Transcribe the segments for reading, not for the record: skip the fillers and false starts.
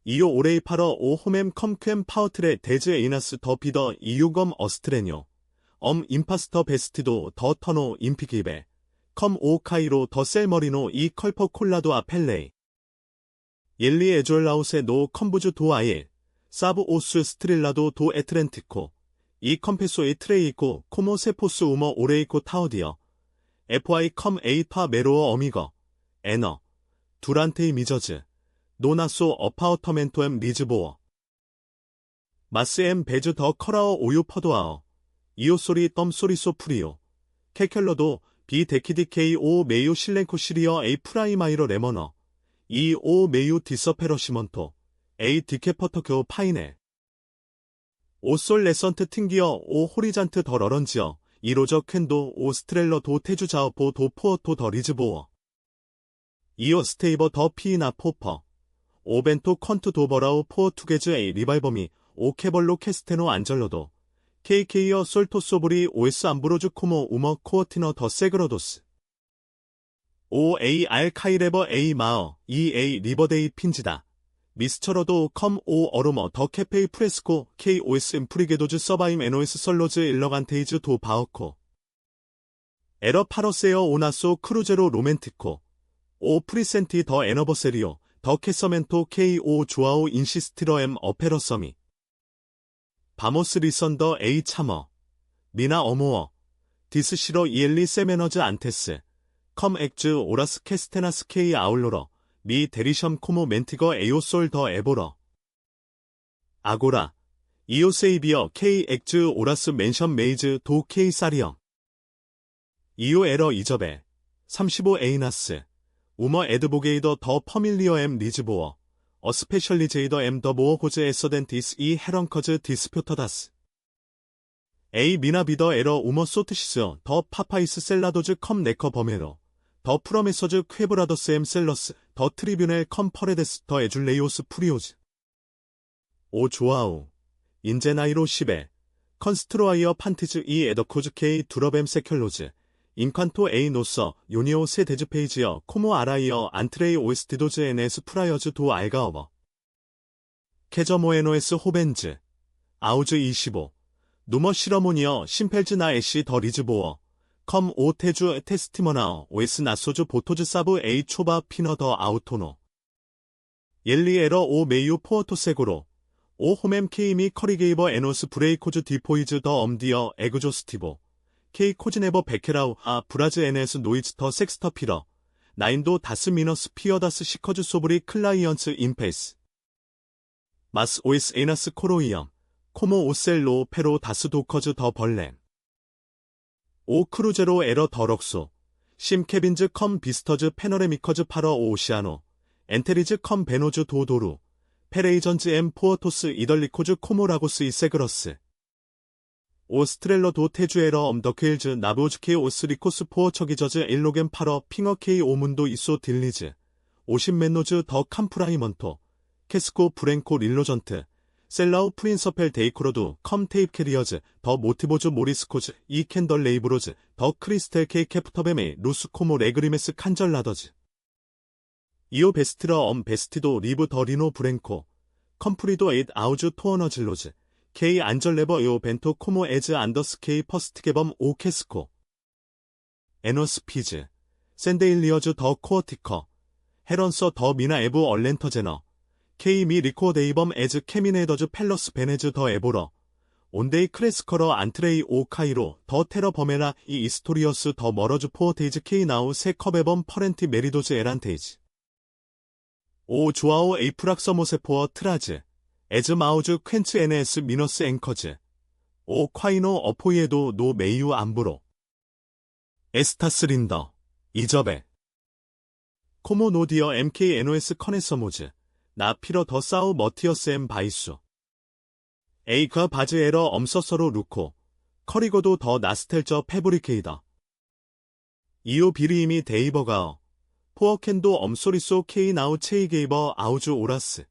이오 오레이 파러 오 홈엠 컴크엠 파워트레 데즈 에이나스 더 비더 이유검 어스트레뇨 임파스터 베스티도 더 터노 임피기베 컴 오 카이로 더 셀머리노 이 컬퍼 콜라도 아펠레이 옐리 에졸라우세 노 컴부주 도 아일 사브 오스 스트릴라도 도 에트렌티코 이 컴페소 에 트레이코 코모 세포스 우머 오레이코 타우디어 FY 컴 에이파 메로어 어미거 에너 두란테이 미저즈 노나소 어파우터멘토엠 리즈보어 마스엠 베즈 더 커라어 오유 퍼도아어 이오소리 덤소리소 프리오 케켈러도 비 데키디케이 오 메유 실렌코 시리어 에이 프라이마이러 레머너 이 오 메유 디서페러시먼토 에이 디케퍼터교 파이네 오솔 레선트 팅기어 오 호리잔트 더 러런지어 이로저 퀸도 오 스트렐러 도 테주자오포 도 포어토 더 리즈보어 이오 스테이버 더 피이나 포퍼 오벤토 컨트 도버라우 포어 투게즈 에이 리발버미 오 케벌로 캐스테노 안절러도 KK어 솔토소브리 OS 암브로즈 코모 우머 코어티너 더 세그러도스 오 A 알 카이레버 A 마어 EA 리버데이 핀지다 미스처러도 컴 오 어루머 더 캐페이 프레스코 KOS 프리게도즈 서바임 NOS 설로즈 일러간테이즈 도 바어코 에러 파러세어 오나소 크루제로 로맨티코 오 프리센티 더 에너버세리오 더 캐서멘토 KO 조아오 인시스티러 M 어페러서미 바모스 리선더 A 차머 니나 어모어 디스시러 이엘리 세메너즈 안테스 컴 액즈 오라스 캐스테나스 K 아울로러 미 데리션 코모 멘티거 에오솔 더 에보러 아고라 이오세이비어 K 액즈 오라스 맨션 메이즈 도 K 사리엄 이오 에러 이저베 35 에이나스 우머 에드보게이더 더 퍼밀리어 M 리즈보어 어스페셜리제이더 M 더 모어 호즈 에서덴티스 이 헤런커즈 디스표터다스 A 미나비더 에러 우머 소트시스 더 파파이스 셀라도즈 컴 네커 버메로 더 프로메서즈 쾌브라더스 M 셀러스 더 트리뷰넬 컴 퍼레데스 더 에줄레이오스 프리오즈 오 조아우 인제나이로 시베 컨스트로아이어 판티즈 이 에더코즈 K 두러뱀 세켈로즈 인칸토 에이 노서 요니오 세 데즈페이지어 코모 아라이어 안트레이 오에스티도즈 NS 프라이어즈 도 알가어버 케저모에노에스 호벤즈 아우즈 25 누머 시러모니어 심펠즈 나 애쉬 더 리즈보어 컴 오 테주 테스티머나어 오에스 나소즈 보토즈 사브 에이 초바 피너 더 아우토노 옐리 에러 오 메이유 포어토 세고로 오 홈엠 케이미 커리게이버 에노스 브레이코즈 디포이즈 더 엄디어 에그조스티보 K 코지네버 베케라우 아 브라즈 NS 노이즈 더 섹스터 피러 나인도 다스 미너스 피어다스 시커즈 소브리 클라이언츠 인페스 마스 오이스 에나스 코로이엄 코모 오셀로 페로 다스 도커즈 더 벌렘 오 크루제로 에러 더 럭소 심 케빈즈 컴 비스터즈 페너레미커즈 파러 오시아노 엔테리즈 컴 베노즈 도도루 페레이전즈 엠 포어토스 이덜리코즈 코모라고스 이세그러스 오스트렐러 도 테주에러 엄더케일즈 나보즈케 오스리코스 포어 처기저즈 일로겐 파러 핑어케이 오문도 이소 딜리즈 오신맨노즈 더 캄프라이먼토 캐스코 브랭코 릴로전트 셀라우 프린서펠 데이코로드 컴 테이프 캐리어즈 더 모티보즈 모리스코즈 이 캔덜 레이브로즈 더 크리스텔 케이 캐프터베메 루스코모 레그리메스 칸절라더즈 이오 베스트러 엄 베스티도 리브 더 리노 브랭코 컴프리도 에잇 아우즈 토어너질로즈 K 안절레버 요 벤토 코모 에즈 안더스 K 퍼스트 개범 오 캐스코 에너스 피즈 샌데일리어즈 더 코어티커 헤런서 더 미나 에브 얼렌터제너 K 미 리코어 데이범 에즈 케미네더즈 펠러스 베네즈 더 에보러 온데이 크레스커러 안트레이 오 카이로 더 테러 버메라 이 이스토리어스 더 머러즈 포어테이즈 K 나우 세 컵에범 퍼렌티 메리도즈 에란테이즈 오 조아오 에이프락서모세포어 트라즈 에즈 마우즈 퀸츠 NS 미너스 앵커즈 오 콰이노 어포이에도 노 메이유 암브로 에스타스 린더 이저베 코모 노디어 MK NOS 커네서모즈 나 피러 더 사우 머티어스 엠 바이수 에이카 바즈 에러 엄서서로 루코 커리고도 더 나스텔저 패브리케이더 이오 비리이미 데이버가어 포어캔도 엄소리소 K 나우 체이게이버 아우즈 오라스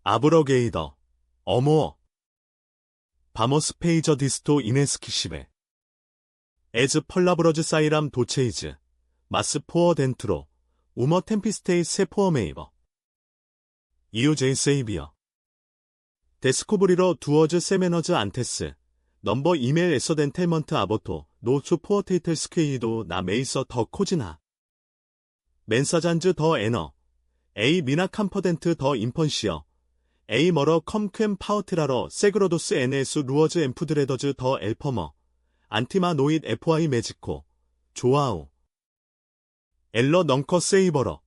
아브러게이더 어모어 바머스 페이저 디스토 이네스키시베 에즈 펄라브러즈 사이람 도체이즈 마스 포어 덴트로 우머 템피스테이 세 포어메이버 이오제이 세이비어. 데스코브리러 두어즈 세메너즈 안테스. 넘버 이메일 에서덴텔먼트 아보토. 노츠 포어테이틀 스퀘이도 나 메이서 더 코지나. 맨사잔즈 더 에너. 에이 미나 캄퍼덴트 더 인펀시어. 에이 머러 컴쿰 파우트라러 세그로도스 NS 루어즈 엠푸드레더즈 더 엘퍼머. 안티마 노잇 FY 메지코. 조아우. 엘러 넝커 세이버러.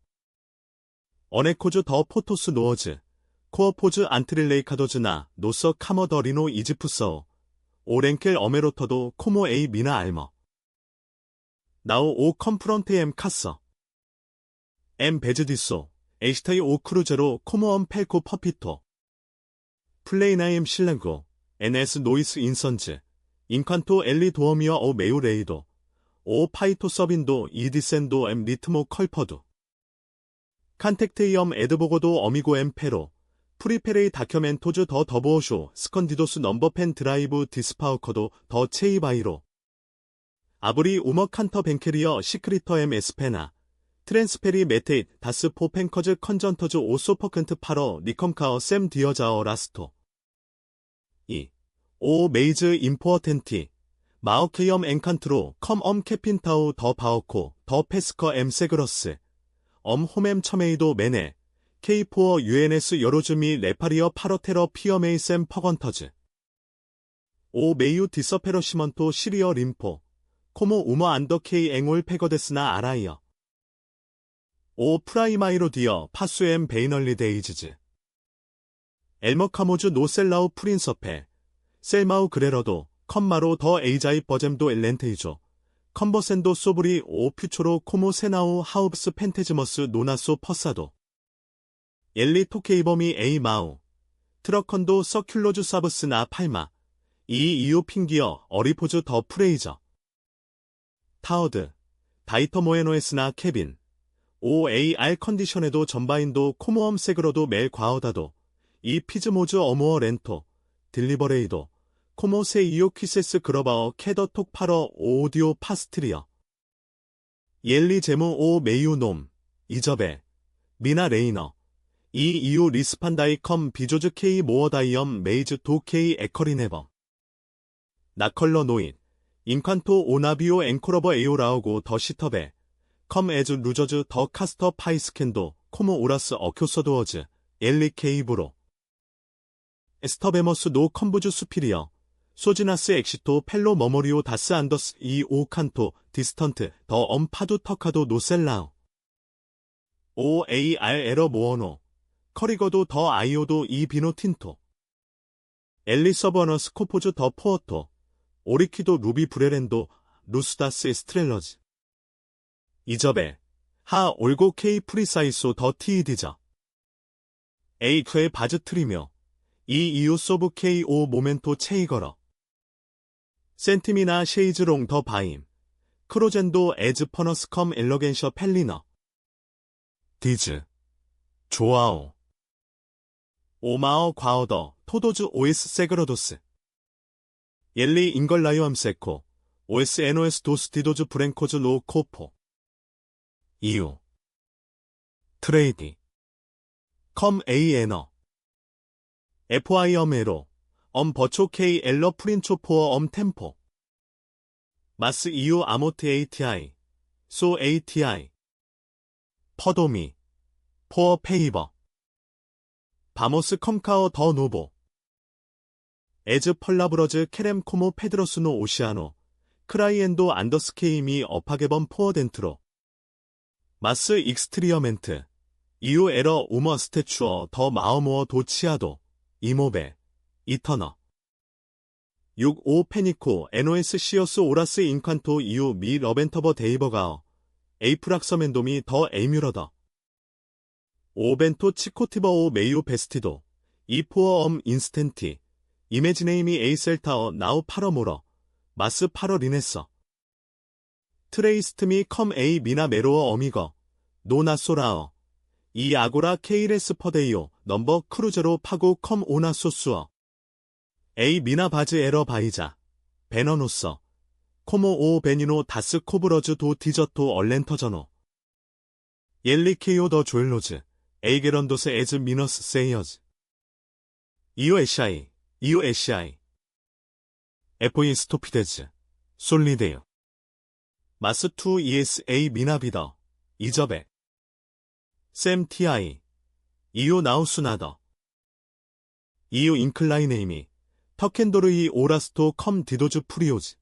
어네코즈 더 포토스 노어즈. 코어포즈 안트릴레이카도즈나 노서 카머더리노 이지푸서어. 오랭켈 어메로터도 코모 에이 미나 알머. 나우 오 컴프런트 엠 카서. 엠 베즈디소. 에이스타이 오 크루제로 코모엄 펠코 퍼피토. 플레이나임 실랭고. NS 노이스 인선즈. 인칸토 엘리 도어미어 오 메우 레이도. 오 파이토 서빈도 이디센도 엠 리트모 컬퍼두. 칸텍테이엄 에드보고도 어미고 엠 페로. 프리페레이 다큐멘토즈 더 더보어쇼 스컨디도스 넘버펜 드라이브 디스파우커도 더 체이바이로. 아브리 우머 칸터 벤케리어 시크리터 엠 에스페나. 트랜스페리 메테잇 다스 포펜커즈 컨전터즈 오소퍼컨트 파러 니컴카어 샘 디어자어 라스토. 2. 오 메이즈 임포어텐티. 마오케이엄 엔칸트로 컴엄 캐핀타우 더 바오코 더 페스커 엠 세그러스. 홈엠 처메이도 메네. K4 UNS 여로즈미 레파리어 파러테러 피어메이 샘 퍼건터즈. 오 메이유 디서페러시먼토 시리어 림포. 코모 우머 안더 K 앵올 페거데스나 아라이어. 오 프라이마이로 디어 파수엠 베이널리 데이즈즈. 엘머 카모즈 노셀라우 프린서페. 셀마우 그레러도 컴마로 더 에이자이 버젬도 엘렌테이조. 컨버센도 소브리 오 퓨초로 코모 세나우 하우브스 펜테즈머스 노나소 퍼사도. 엘리 토케이버미 에이 마우. 트러컨도 서큘로즈 사브스 나 팔마. 이 이오 핑기어 어리포즈 더 프레이저. 타어드. 다이터 모에노에스나 케빈. OAR 컨디션에도 전바인도 코모엄 세그러도 멜 과어다도. 이 피즈모즈 어모어 렌토. 딜리버레이도. 코모 세 이오 퀴세스 그러바어 캐더톡 파러 오디오 파스트리어. 옐리 제모 오 메이우 놈. 이저베. 미나 레이너. 이 이후 리스판다이컴 비조즈 K 모어다이엄 메이즈 도 K 에커리네버. 나컬러 노잇. 인칸토 오나비오 앵코러버 에오라오고 더 시터베. 컴 에즈 루저즈 더 카스터 파이스캔도 코모 오라스 어큐서도어즈. 엘리 케이브로. 에스터베머스 노 컴부즈 수피리어. 소지나스 엑시토 펠로 머머리오 다스 안더스 이 오칸토 디스턴트 더 엄파두 터카도 노셀라우. OAR 에러 모어노. 커리거도 더 아이오도 이 비노 틴토. 엘리 서버너 스코포즈 더 포어토. 오리키도 루비 브레렌도 루스다스 에스트렐러즈. 이저베. 하 올고 K 프리사이소 더 티이디저. 에이크의 바즈 트리며. 이 이유 소브 K 오 모멘토 체이거러. 센티미나 쉐이즈롱 더 바임. 크로젠도 에즈 퍼너스 컴 엘러겐셔 펠리너. 디즈. 조아오. 오마어 과어더 토도즈 오에스 세그러도스. 옐리 인걸라이오 암세코. 오에스 NOS 도스 디도즈 브랭코즈 로 코포. 이유. 트레이디. 컴 A 에너. FI 엄에로. 버초 K 엘러 프린초 포어 템포. 마스 이유 아모트 ATI. 소 ATI. 퍼도미. 포어 페이버. 바모스 컴카어 더 노보. 에즈 펄라브러즈 케렘 코모 페드러스노 오시아노. 크라이엔도 안더스케이미 어파게범 포어덴트로. 마스 익스트리어멘트. 이유 에러 우머 스태추어 더 마어모어 도치아도. 이모베. 이터너. 65 페니코 NOS 시어스 오라스 인칸토 이유 미 러벤터버 데이버가어. 에이프락서멘도미 더 에이뮤러더. 오벤토 치코티버 오 메이오 베스티도. 이포어 인스텐티. 이메지네이미 에이셀타어 나우 파러모러. 마스 파러 리네서. 트레이스트미 컴 에이 미나 메로어 어미거. 노나소라어. 이 아고라 케이레스 퍼데이오 넘버 크루제로 파고 컴 오나소수어. 에이 미나 바즈 에러 바이자. 베너노서. 코모 오 베니노 다스 코브러즈 도 디저토 얼렌터저노. 옐리 케이오 더 조엘로즈. 에이게런도스 에즈 미너스 세이어즈. 이오에시아이, 이오에시아이. FE 스토피데즈, 솔리데요. 마스2 ESA 미나비더, 이저백. 샘 TI, 이오 나우스나더. 이오 인클라이네이미, 터켄도르이 오라스토 컴 디도즈 프리오즈.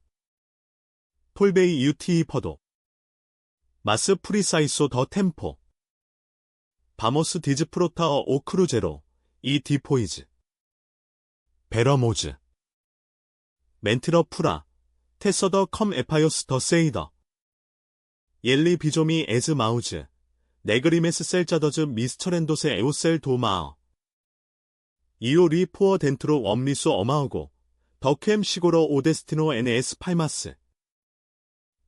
폴베이 UTE 퍼도. 마스 프리사이소 더 템포. 바모스 디즈 프로타어 오 크루제로, 이 디포이즈. 베러모즈. 멘트러 프라, 테서더 컴 에파이오스 더 세이더. 옐리 비조미 에즈 마우즈, 네그리메스 셀자더즈 미스처렌도세 에오셀 도마어. 이오 리 포어 덴트로 웜리수 어마우고, 더크엠 시고로 오데스티노 NS 팔마스.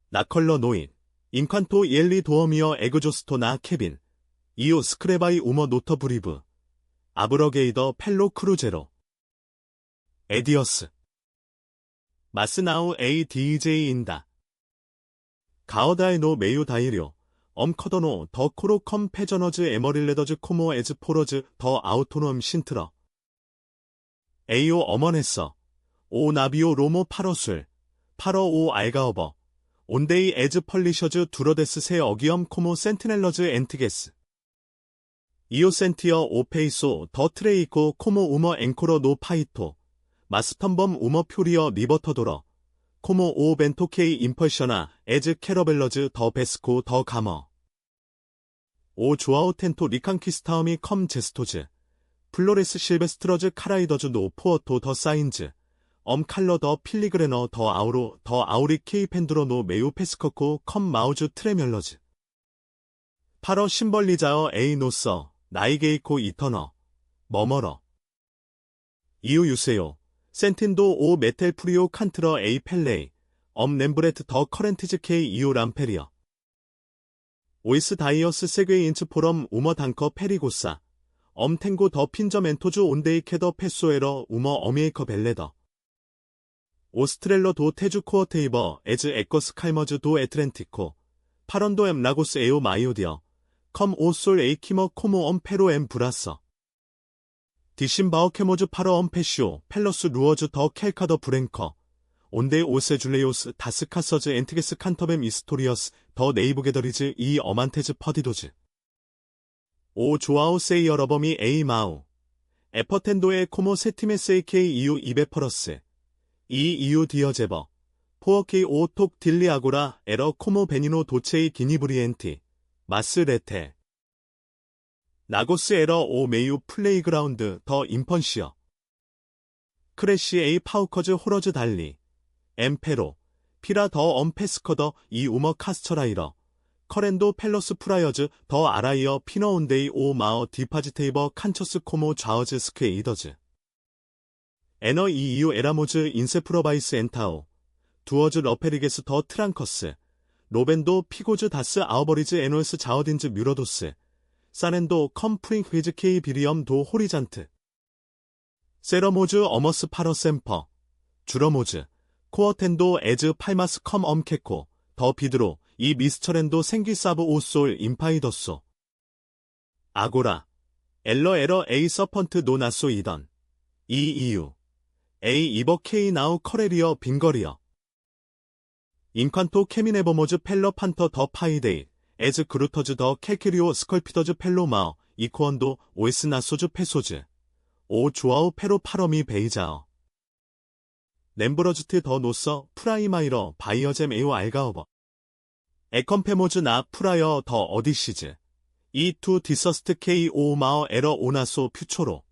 나컬러 노인, 인칸토 옐리 도어미어 에그조스토 나 케빈, 이오 스크레바이 우머 노터 브리브, 아브러게이더 펠로 크루제로. 에디어스. 마스나우 ADJ인다. 가어다이노 메유 다이료, 엄커더노 더 코로 컴 페저너즈 에머릴레더즈 코모 에즈 포러즈 더 아우토놈 신트러. 에이오 어머네서, 오 나비오 로모 파러술, 파러 오 알가어버, 온데이 에즈 펄리셔즈 두러데스 세 어기엄 코모 센티넬러즈 엔트게스. 이오 센티어 오 페이소 더 트레이코 코모 우머 앵코러 노 파이토, 마스턴범 우머 퓨리어 리버터도러, 코모 오 벤토케이 임펄셔나 에즈 캐러벨러즈 더 베스코 더 가머. 오 조아오 텐토 리칸키스타움이 컴 제스토즈, 플로레스 실베스트러즈 카라이더즈 노 포어토 더 사인즈, 엄칼러 더 필리그레너 더 아우로 더 아우리 케이 펜드로 노 메우 페스커코 컴 마우즈 트레멸러즈. 파러 심벌리자어 에이 노서, 나이게이코 이터너, 머머러. 이우 유세요. 센틴도 오 메텔 프리오 칸트러 에이 펠레이, 엄 렘브레트 더 커렌티즈 케이 이오 람페리어. 오이스 다이어스 세괴 인츠 포럼 우머 단커 페리고사, 엄 탱고 더 핀저 멘토즈 온데이 캐더 페소에러 우머 어미에이커 벨레더. 오스트렐러 도 테주 코어 테이버 에즈 에커스 칼머즈 도 에트렌티코, 파런도 엠 라고스 에오 마이오디어, 컴 오솔 에이키머 코모 엄 페로 엠 브라서. 디신바오 케모즈 파러 엄페쇼, 펠러스 루어즈 더 켈카더 브랭커, 온데 오세 줄레이오스 다스카서즈 엔트게스 칸터뱀 이스토리어스, 더 네이브게더리즈 이 어만테즈 퍼디도즈. 오 조아오 세이 여러범이 에이 마우, 에퍼텐도의 코모 세티메스 AK 이유 이베퍼러스, 이 이유 디어제버, 포어케이 오톡 딜리아고라 에러 코모 베니노 도체이 기니브리엔티, 마스 레테. 나고스 에러 오 메유 플레이그라운드 더 인펀시어. 크래시 에이 파우커즈 호러즈 달리. 엠페로. 피라 더 엄페스커더 이 우머 카스처라이러. 커렌도 펠러스 프라이어즈 더 아라이어 피너온데이 오 마어 디파지테이버 칸처스 코모 좌어즈 스퀘이더즈. 에너 이 이유 에라모즈 인세프로바이스 엔타오. 두어즈 러페리게스 더 트랑커스. 로벤도 피고즈 다스 아우버리즈 에노스 자어딘즈 뮤러도스. 사넨도 컴프링 휘즈 케이 비리엄 도 호리잔트. 세러모즈 어머스 파러 샘퍼. 주러모즈. 코어텐도 에즈 팔마스 컴 엄케코. 더 비드로. 이 미스처렌도 생기사브 오솔 임파이더소. 아고라. 엘러 에러 에이 서펀트 노나소 이던. 이 이유. 에이 이버 케이 나우 커레리어 빙거리어. 인칸토 케미네버모즈 펠러 판터 더 파이데이. 에즈 그루터즈 더 캘키리오 스컬피더즈 펠로마어, 이코언도 오에스 나소즈 페소즈. 오 조아우 페로 파러미 베이자어. 렘브러즈트 더 노서 프라이마이러 바이어잼 에오 알가어버. 에컨페모즈 나 프라이어 더 어디시즈. 이투 디서스트 케이 오 마어 에러 오나소 퓨초로.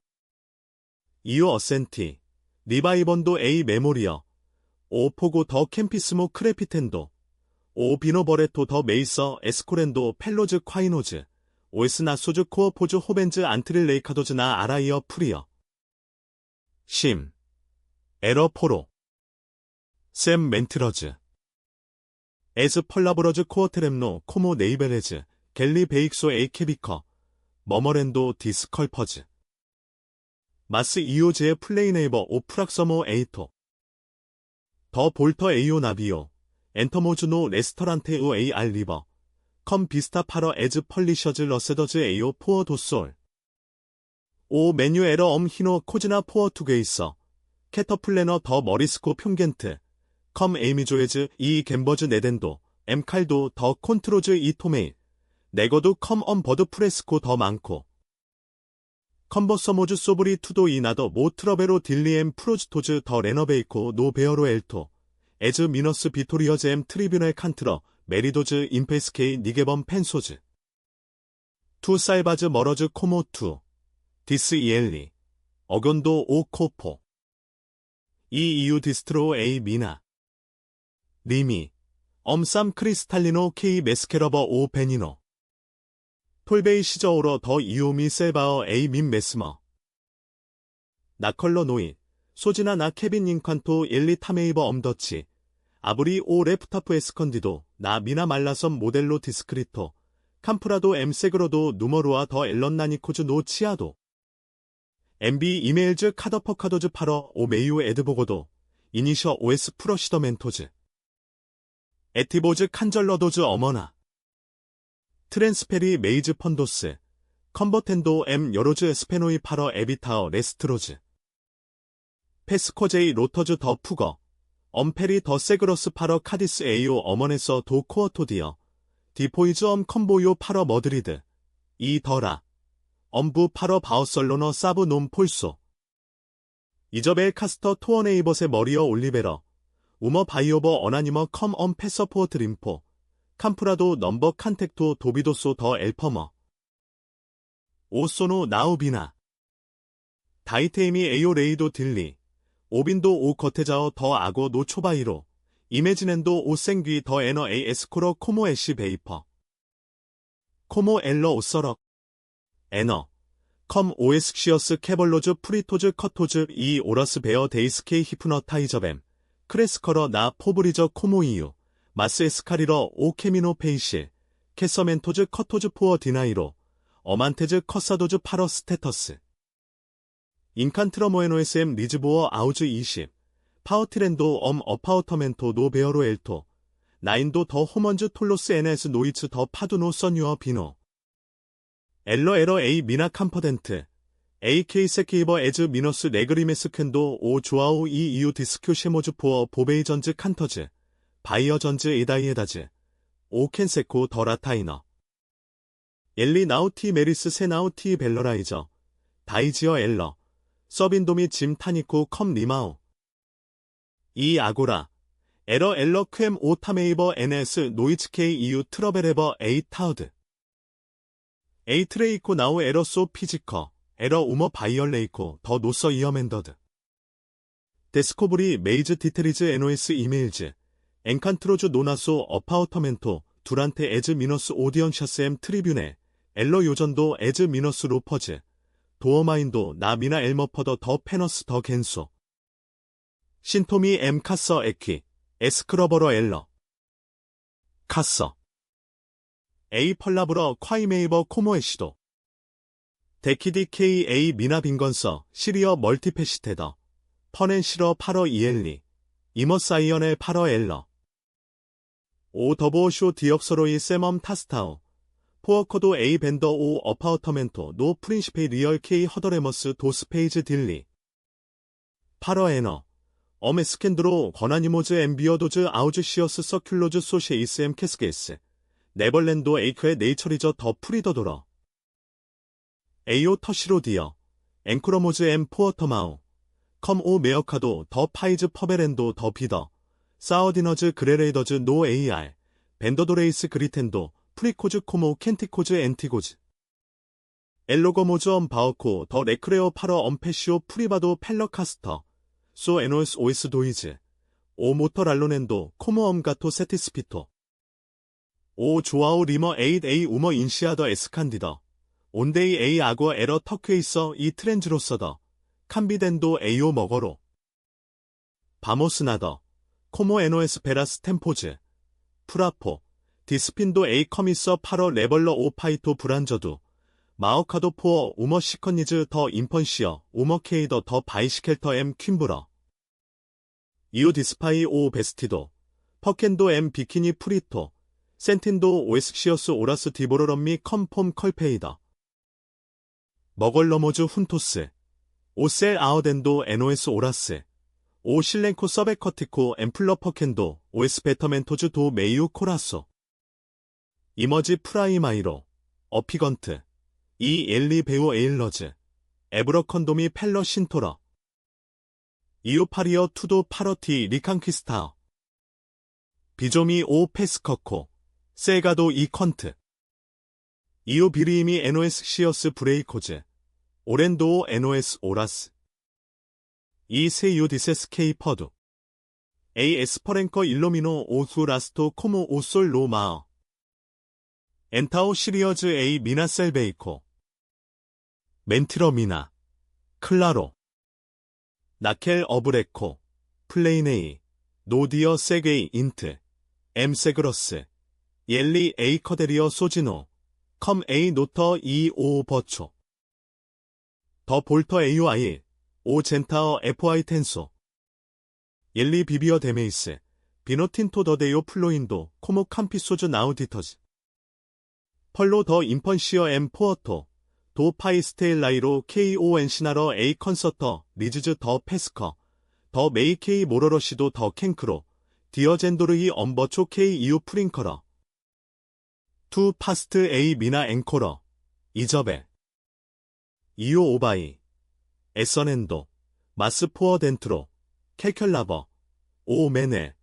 이오 어센티. 리바이번도 에이 메모리어. 오 포고 더 캠피스모 크레피텐도. 오 비노버레토 더 메이서 에스코렌도 펠로즈 콰이노즈. 오에스 나소즈 코어포즈 호벤즈 안트릴 레이카도즈 나 아라이어 프리어. 심. 에러 포로. 샘 멘트러즈. 에스 펄라브러즈 코어테렘노 코모 네이베레즈. 갤리 베익소 에이케비커. 머머랜도 디스컬퍼즈. 마스 이오즈의 플레이네이버 오프락서모 에이토. 더 볼터 에이오 나비오. 엔터모즈노 레스터란테 우 에이 알 리버. 컴 비스타 파러 에즈 펄리셔즈 러세더즈 에이오 포어 도솔. 오 메뉴 에러 히노 코즈나 포어 투게이서. 캐터플래너 더 머리스코 평겐트. 컴 에이미조에즈 이 갬버즈 네덴도. 칼도 더 콘트로즈 이 토메이. 네거도 컴 버드 프레스코 더 많고. 컨버서모즈 소브리 투도 이나더 모 트러베로 딜리엠 프로즈토즈 더 레너베이코 노 베어로 엘토. 에즈 미너스 비토리어즈 트리뷰널 칸트러. 메리도즈 임페스케이 니게범 펜소즈. 투 살바즈 머러즈 코모 투. 디스 이엘리. 어건도 오 코포. 이 이유 디스트로 에이 미나. 리미. 쌈 크리스탈리노 케이 메스케러버 오 베니노. 톨베이 시저오러 더 이오미 셀바어 에이 민 메스머. 나컬러 노이. 소지나 나 케빈 잉칸토 엘리 타메이버 엄더치. 아브리 오 레프타프 에스컨디도 나 미나 말라섬 모델로 디스크리토. 캄프라도 세그로도 누머로아 더 앨런 나니코즈 노 치아도. MB 이메일즈 카더퍼카도즈 파러 오 메이오 에드보고도. 이니셔 OS 프러시더 멘토즈. 에티보즈 칸절러도즈 어머나. 트랜스페리 메이즈 펀도스. 컨버텐도 여로즈 스페노이 파러 에비타어 레스트로즈. 페스코제이 로터즈 더 푸거. 엄페리 더 세그러스 파러 카디스 에이오 어머네서 도 코어토디어. 디포이즈 컴보요 파러 머드리드. 이 더라. 엄부 파러 바우설로너 사브 놈 폴소. 이저벨 카스터 토어네이버세 머리어 올리베러. 우머 바이오버 어나니머 컴 패서포트 림포. 캄프라도 넘버 칸텍토 도비도소 더 엘퍼머. 오소노 나우비나. 다이테이미 에이오 레이도 딜리. 오빈도 오 거테자어 더 아고 노 초바이로. 이메지넨도 오 생귀 더 에너 에이 에스코러 코모 애쉬 베이퍼. 코모 엘러 오서럭. 에너. 컴 오에스시어스 캐벌로즈 프리토즈 커토즈 이 오러스 베어 데이스케이 히프너타이저뱀. 크레스커러 나 포브리저 코모이유. 마스 에스카리러 오 케미노 페이실. 캐서멘토즈 커토즈 포어 디나이로. 어만테즈 커사도즈 파러 스테터스. 인칸트러모에노 SM 리즈보어 아우즈 20. 파워티렌도 어파우터멘토 노 베어로 엘토. 나인도 더 호먼즈 톨로스 NS 노이츠 더 파두노 써뉴어 비노. 엘러 에러 에이 미나 캄퍼덴트. AK 세케이버 에즈 미너스 레그리메스 캔도 오 조아오 이 이유 디스큐 쉐모즈 포어 보베이전즈 칸터즈. 바이어전즈 에다이에다즈. 오 켄세코 더 라타이너. 엘리 나우티 메리스 세나우티 벨러라이저. 다이지어 엘러. 서빈도미 짐 타니코 컴 리마오. 이 아고라. 에러 엘러 켐 오타메이버 NS 노이츠케이 이유 트러벨에버 에이 타우드. 에이 트레이코 나우 에러 소 피지커. 에러 우머 바이얼레이코 더 노서 이어맨더드. 데스코브리 메이즈 디테리즈 NOS 이메일즈. 엔칸트로즈 노나소 어파우터멘토. 두란테 에즈 미너스 오디언셔스 트리뷰네. 엘러 요전도 에즈 미너스 로퍼즈. 도어마인도 나 미나 엘머퍼더 더 페너스 더 겐소. 신토미 카서 에키. 에스크러버러 엘러. 카서. 에이 펄라브러 콰이메이버 코모에시도. 데키디 KA 미나 빈건서 시리어 멀티패시테더. 펀앤시러 파러 이엘리. 이머사이언의 파러 엘러. 오 더보쇼 디업서로이 세멈 타스타오. 포어코도 A 벤더 오 어파우터멘토 노 프린시페이 리얼 K 허더레머스 도스페이즈 딜리. 파러 에너. 어메스캔드로 거나니모즈 엠비어도즈 아우즈 시어스 서큘로즈 소시에이스 캐스게스. 네벌랜도 에이크의 네이처리저 더 프리더도러. 에이오 터시로디어. 앵크러모즈 포어터마우. 컴 오 메어카도 더 파이즈 퍼베랜도 더 비더. 사어디너즈 그레레이더즈 노 AR. 벤더도레이스 그리텐도. 프리코즈 코모 켄티코즈 엔티고즈. 엘로거모즈 바오코 더 레크레어 파러 엄페시오 프리바도 펠러카스터. 소 에노스 오이스 도이즈. 오 모터랄로넨도 코모 가토 세티스피토. 오 조아오 리머 에잇 에이 우머 인시아더 에스칸디더. 온데이 에이 아고 에러 터크에이서 이 트렌즈로서더. 캄비덴도 에이오 머거로. 바모스나더. 코모 에노에스 베라스 템포즈. 프라포. 디스핀도 에이 커미서 파러 레벌러 오 파이토 브란저두. 마오카도 포어 우머 시컨니즈 더 인펀시어 우머 케이더 더 바이시켈터 퀸브러. 이오 디스파이 오 베스티도. 퍼켄도 비키니 프리토. 센틴도 오에스시어스 오라스 디보로럼미 컴폼 컬페이더 머걸러모즈 훈토스 오셀 아어덴도 NOS 오라스 오 실렌코 서베커티코 엠플러퍼켄도 오에스 베터멘토즈 도 메이우 코라소 이머지 프라이마이로 어피건트 이 엘리 베오 에일러즈 에브러컨도미 펠러 신토러 이오파리어 투도 파러티 리칸퀴스타어 비조미 오 페스커코 세가도 이 컨트 이오 비리이미 NOS 시어스 브레이코즈 오렌도오 NOS 오라스 이 세유 디세스 케이 퍼두 에이 에스퍼랭커 일로미노 오수 라스토 코모 오솔 로마어 엔타오 시리어즈 에이 미나셀 베이코 멘티러 미나 클라로 나켈 어브레코 플레이네이 노디어 세게이 인트 엠세그러스 옐리 에이 커데리어 소지노 컴 에이 노터 이 오 버초 더 볼터 AUI 오 젠타어 FI 텐소 옐리 비비어 데메이스 비노틴토 더데요 플로인도 코모 캄피소즈 나우디터즈 펄로 더 인펀시어 엠 포어토 도 파이 스테일라이로 KON 시나러 A 컨서터 리즈즈 더 페스커 더 메이 K 모러러시도 더 캔크로 디어젠도르이 엄버초 K 이우 프링커러 투 파스트 A 미나 앵코러 이저베 이오 오바이 에서넨도 마스 포어 덴트로 캘컬라버 오 메네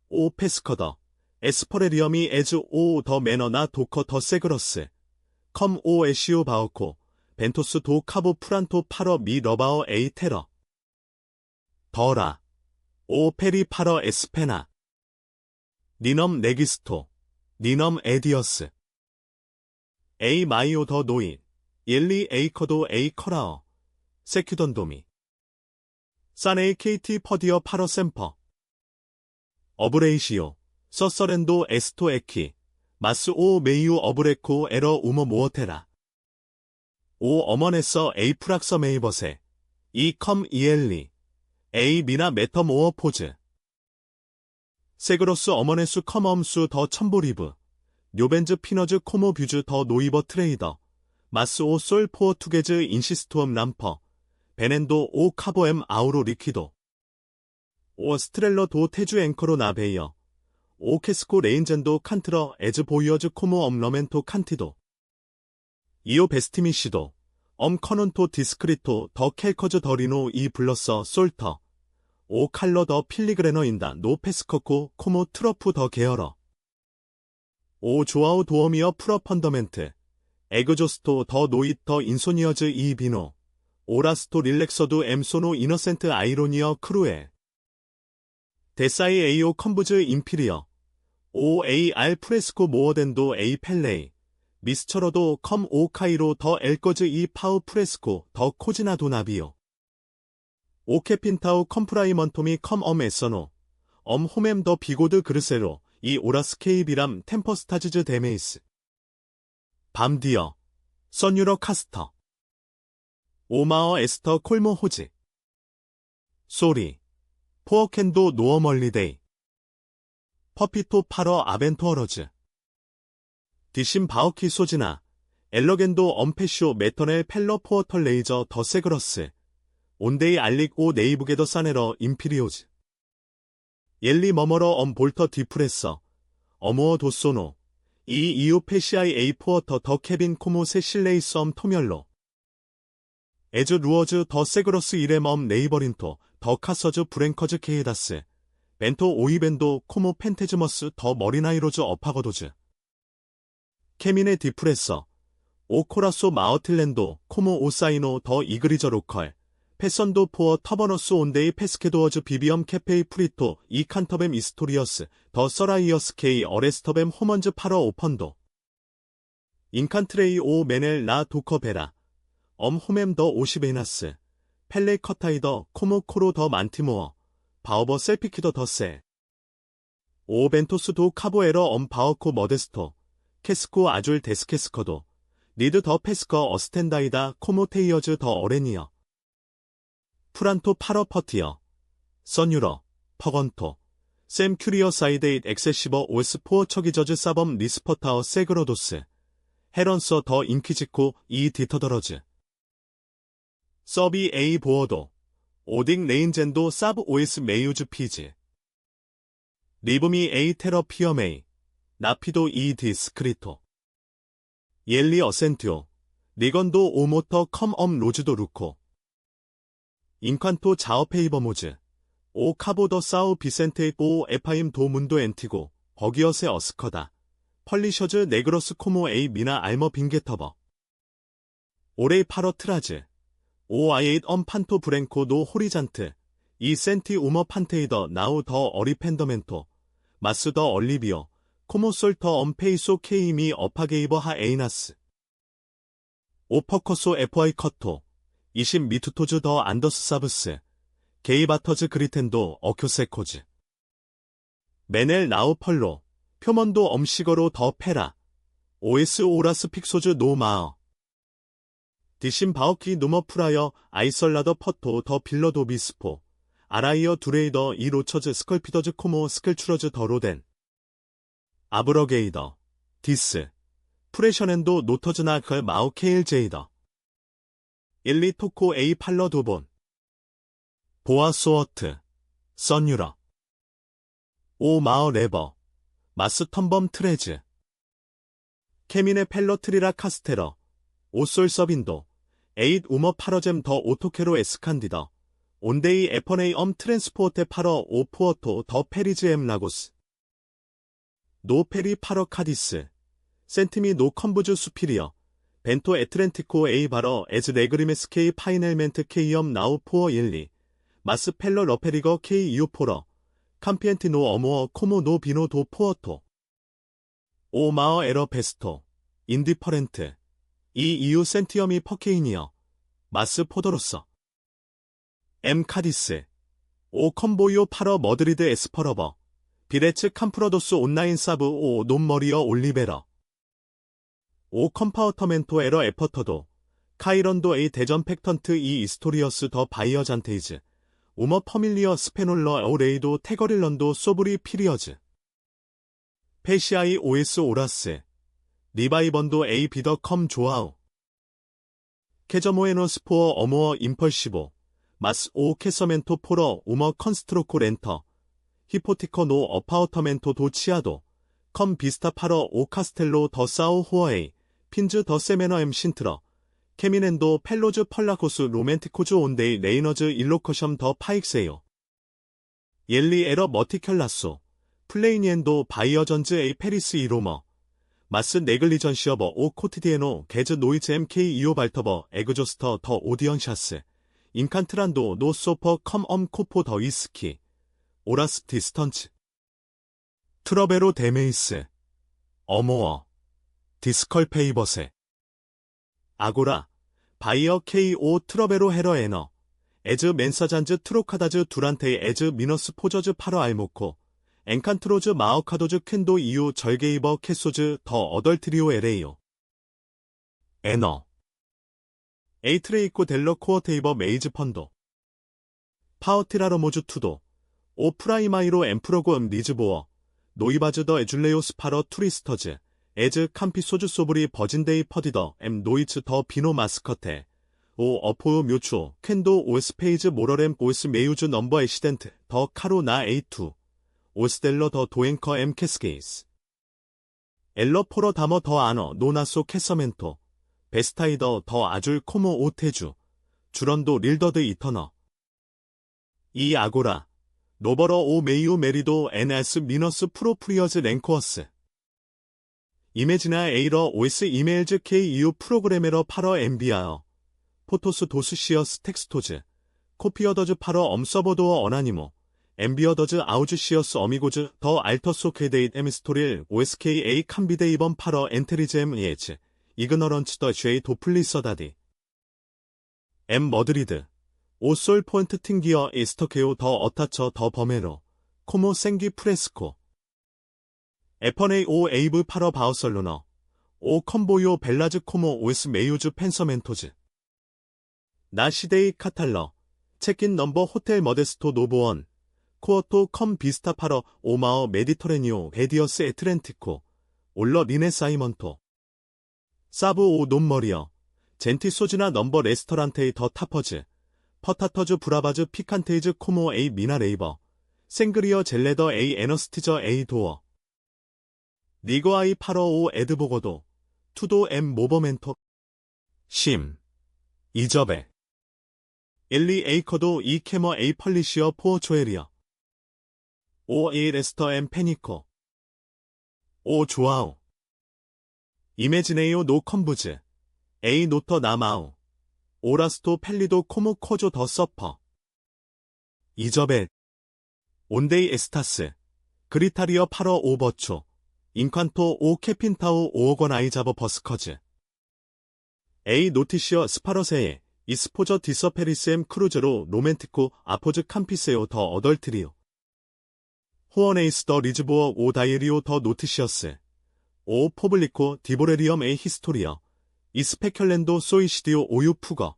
오 페스커더 에스퍼레리엄이 에즈 오 더 매너나 도커 더 세그러스 컴 오 에시오 바오코 벤토스 도 카보 프란토 파러 미 러바어 에이 테러 더라 오 페리 파러 에스페나 니넘 네기스토 니넘 에디어스 에이 마이오 더 노이 옐리 에이커도 에이 커라어 세큐던도미 산에이 KT 퍼디어 파러 샘퍼 어브레이시오 서서렌도 에스토 에키 마스 오 메이우 어브레코 에러 우머 모어테라 오 어머네서 에이 프락서 메이버세 이 컴 이엘리 에이 미나 메터 모어 포즈 세그로스 어머네수 컴 엄수 더 첨보리브 뇨벤즈 피너즈 코모 뷰즈 더 노이버 트레이더 마스 오 솔 포어 투게즈 인시스투엄 람퍼 베넨도 오 카보엠 아우로 리퀴도 오 스트렐러 도 테주 앵커로 나베이어 오 캐스코 레인젠도 칸트러 에즈 보이어즈 코모 엄러멘토 칸티도 이오 베스티미시도 엄 커넌토 디스크리토 더 켈커즈 더리노 이 블러서 솔터 오 칼러 더 필리그레너인다 노 페스커코 코모 트러프 더 게어러 오 조아우 도어미어 프러 펀더멘트 에그조스토 더 노잇 더 인소니어즈 이 비노 오라스토 릴렉서두 엠소노 이너센트 아이로니어 크루에 데사이 에이오 컴부즈 임피리어 오 에이 알 프레스코 모어덴도 에이 펠레이 미스처러도 컴 오 카이로 더 엘거즈 이 파우 프레스코 더 코지나도 나비오 오케핀타우 컴프라이먼토미 컴 엄 에서노 엄 호멤 더 비고드 그르세로 이 오라스 케이비람 템퍼스타즈즈 데메이스 밤디어 선유러 카스터 오마어 에스터 콜모 호지 소리 포어캔도 노어멀리데이 퍼피토 파러 아벤토어러즈 디심 바오키 소지나 엘러겐도 엄페쇼 메터넬 펠러 포어털 레이저 더 세그러스 온데이 알릭 오 네이브게더 사네러 임피리오즈 옐리 머머러 엄 볼터 디프레서 어모어 도소노 이 이오페시아이 에이 포어터 더 케빈 코모세 실레이 썸 토멸로 에즈 루어즈 더 세그러스 이렘 엄 네이버린토 더 카서즈 브랭커즈 케이다스 벤토 오이벤도 코모 펜테즈머스 더 머리나이로즈 어파거도즈 케민의 디프레서 오코라소 마어틀랜도 코모 오사이노 더 이그리저 로컬 패선도 포어 터버너스 온데이 페스케도어즈 비비엄 캐페이 프리토 이 칸터뱀 이스토리어스 더 서라이어스 케이 어레스터뱀 호먼즈 파러 오펀도 인칸트레이 오 메넬 라 도커베라 엄 호멤 더 오시베이나스 펠레이 커타이더 코모 코로 더 만티모어 바오버 셀피키더 더세 오 벤토스 도 카보에러 엄 바오코 머데스토 캐스코 아줄 데스케스커도 리드 더 페스커 어스텐다이다 코모테이어즈 더 어레니어 프란토 파러 퍼티어 선유러 퍼건토 샘 큐리어 사이데잇 엑세시버 올스포어 처기저즈 사범 리스퍼타어 세그로도스 헤런서 더 인퀴지코 이 디터더러즈 서비 에이 보어도 오딩 레인젠도 사브 오에스 메이우즈 피즈 리브미 에이 테러 피어메이 나피도 이 디스크리토 옐리 어센트오 리건도 오모터 컴엄 로즈도 루코 인칸토 자어 페이버모즈 오 카보더 사우 비센테 오 에파임 도 문도 엔티고 버기어세 어스커다 펄리셔즈 네그러스 코모 에이 미나 알머 빙게터버 오레이 파러 트라즈 오 아이에잇 엄 판토 브랭코 노 호리잔트 이 센티 우머 판테이더 나우 더 어리 펜더멘토 마스 더 얼리비어 코모솔터 엄 페이소 케이미 어파게이버 하 에이나스 오퍼커소 에프아이 커토 20 미투토즈 더 안더스 사브스 게이바터즈 그리텐도 어큐세코즈 메넬 나우 펄로 표먼도 엄시거로 더 페라 오에스 오라스 픽소즈 노 마어 디신 바오키 누머 프라이어 아이설라더 퍼토 더 빌러도 비스포 아라이어 두레이더 이 로처즈 스컬피더즈 코모 스켈추러즈 더 로덴 아브러게이더 디스 프레셔넨도 노터즈나 걸 마우 케일 제이더 일리 토코 에이 팔러 도본 보아 소어트 선유러 오 마어 레버 마스 텀범 트레즈 케미네 펠러트리라 카스테러 오솔 서빈도 에잇 우머 파러잼 더 오토케로 에스칸디더 온데이 에퍼네이 엄 트랜스포어테 파러 오 푸어토 더 페리즈 엠 라고스 노 페리 파러 카디스 센티미 노 컴부즈 수피리어 벤토 에트렌티코 에이 바러 에즈 레그리메스 케이 파이넬멘트 케이엄 나우 포어 일리 마스 펠러 러페리거 케이 이오포러 캄피엔티 노 어모어 코모 노 비노 도 포어토 오 마어 에러 베스토 인디퍼렌트 이 이유 센티엄이 퍼케이니어 마스 포더로서 엠 카디스 오 컴보이오 파러 머드리드 에스퍼러버 비레츠 캄프러도스 온라인 사브 오 논머리어 올리베러 오 컴파우터멘토 에러 에퍼터도 카이런도 에이 대전 팩턴트 이 이스토리어스 더 바이어 잔테이즈 우머 퍼밀리어 스페놀러 오레이도 테거릴런도 소브리 피리어즈 페시아이 오에스 오라스 리바이번도 에이 비더 컴 조아우 케저모에노 스포어 어모어 임펄시보 마스 오 캐서멘토 포러 우머 컨스트로코 렌터 히포티커 노 어파우터멘토 도 치아도 컴 비스타 파러 오 카스텔로 더 사우 호어에이 핀즈 더 세메너 엠 신트러 케미넨도 펠로즈 펄라코스 로맨티코즈 온데이 레이너즈 일로커션 더 파익세요 옐리 에러 머티켈라소 플레이니엔도 바이어전즈 에이 페리스 이로머 마스 네글리전시어버 오 코티디에노 게즈 노이즈 MK 이오 발터버 에그조스터 더 오디언샤스 인칸트란도 노 소퍼 컴 엄 코포 더 이스키 오라스 디스턴츠 트러베로 데메이스 어모어 디스컬 페이버세 아고라 바이어 KO 트러베로 헤러 에너 에즈 맨사잔즈 트로카다즈 두란테이 에즈 미너스 포저즈 파러 알모코 엔칸트로즈 마오카도즈 퀸도 이유 절게이버 캐소즈 더 어덜트리오 에레이오 에너 에이트레이코 델러 코어테이버 메이즈 펀도 파워티라러모즈 투도 오 프라이마이로 엠프로고 리즈보어 노이바즈 더 에줄레오스 파러 투리스터즈 에즈 캄피 소주 소브리 버진데이 퍼디더 엠 노이츠 더 비노 마스커테 오 어포우 묘추 캔도 오스페이즈 모러렘 오스 메유즈 넘버 에시덴트 더 카로 나 A2 오스델러 더 도앵커 엠 캐스게이스 엘러 포러 다머 더 아너 노나소 캐서멘토 베스타이더 더 아줄 코모 오테주 주런도 릴더드 이터너 이 아고라 노버러 오 메이오 메리도 NS 미너스 프로프리어즈 랭코어스 이메지나 에이러 OS 이메일즈 KEU 프로그래메러 파러 엠비아어 포토스 도스시어스 텍스토즈 코피어더즈 파러 엄서버도어 어나니모 엠비어더즈 아우즈시어스 어미고즈 더 알터소 케데잇 에미스토릴 OSKA 캄비데이번 파러 엔테리즈엠 예즈 이그너런츠 더 쉐이 도플리서다디 엠 머드리드 오솔 포인트 팅기어 이스터케오 더 어타처 더 버메로 코모 생기 프레스코 에퍼네이 오 에이브 파러 바우설루너 오 컴보요 벨라즈 코모 오스 메유즈 펜서멘토즈 나시데이 카탈러 체킨 넘버 호텔 머데스토 노보원 코어토 컴 비스타 파러 오마어 메디터레니오 베디어스 에트렌티코 올러 리네 사이먼토 사브 오 논머리어 젠티 소지나 넘버 레스터란테이 더 타퍼즈 퍼타터즈 브라바즈 피칸테이즈 코모 에이 미나 레이버 생그리어 젤레더 에이 에너스티저 에이 도어 니거 아이 파러 오 에드보거도 투도 엠 모버멘토 심 이저베 엘리 에이커도 이 캐머 에이 펄리시어 포어 조에리어 오 에이 레스터 엠 페니코 오 조아우 이메지네이오 노 컴부즈 에이 노터 나마우 오라스토 펠리도 코모 코조 더 서퍼 이저벨 온데이 에스타스 그리타리어 파러 오 버초 인칸토 오 캐핀타우 오어건 아이자버 버스커즈 에이 노티시어 스파러세에 이스포저 디서페리스엠 크루즈로 로맨티코 아포즈 캄피세오 더 어덜트리오 호언에이스 더 리즈보어 오 다이리오 더 노티시어스 오 포블리코 디보레리엄 에이 히스토리어 이스페셜랜도 소이시디오 오유 푸거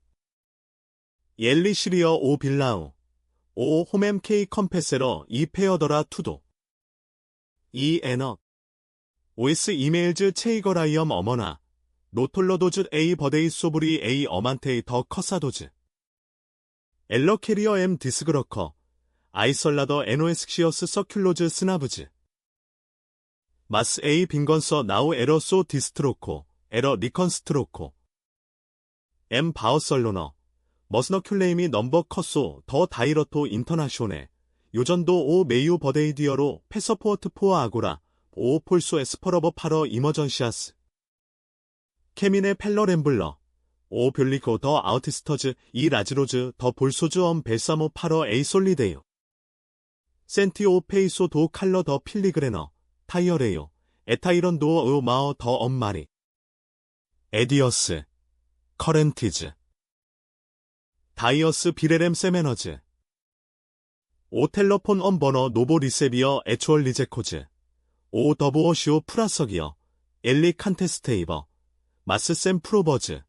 옐리 시리어 오 빌라우 오 홈엠 케이 컴페세러 이 페어더라 투도 이 에너 오에스 이메일즈 체이거라이엄 어머나 노톨러도즈 에이 버데이 소브리 에이 어만테이 더 커사도즈 엘러 캐리어 엠 디스그러커 아이설라더 에노에스시어스 서큘로즈 스나브즈 마스 에이 빈건서 나우 에러 소 디스트로코 에러 리컨스트로코 엠 바어설로너 머스너 큘레임이 넘버 커소 더 다이러토 인터나쇼네 요전도 오 메이우 버데이디어로 패서포어트 포어 아고라 오 폴소 에스퍼러버 파러 이머전시아스 케민의 펠러 램블러 오 뷸리코 더 아우티스터즈 이 라즈로즈 더 볼소즈 엄 벨사모 파러 에이 솔리데요 센티 오 페이소 도 칼러 더 필리그레너 타이어레요 에타이런 도어 오 마어 더 엄마리 에디어스 커렌티즈 다이어스 비레렘 세메너즈 오텔러폰 엄버너 노보 리세비어 애추얼 리제코즈 오 더보어시오 프라석이어 엘리 칸테스테이버 마스셈 프로버즈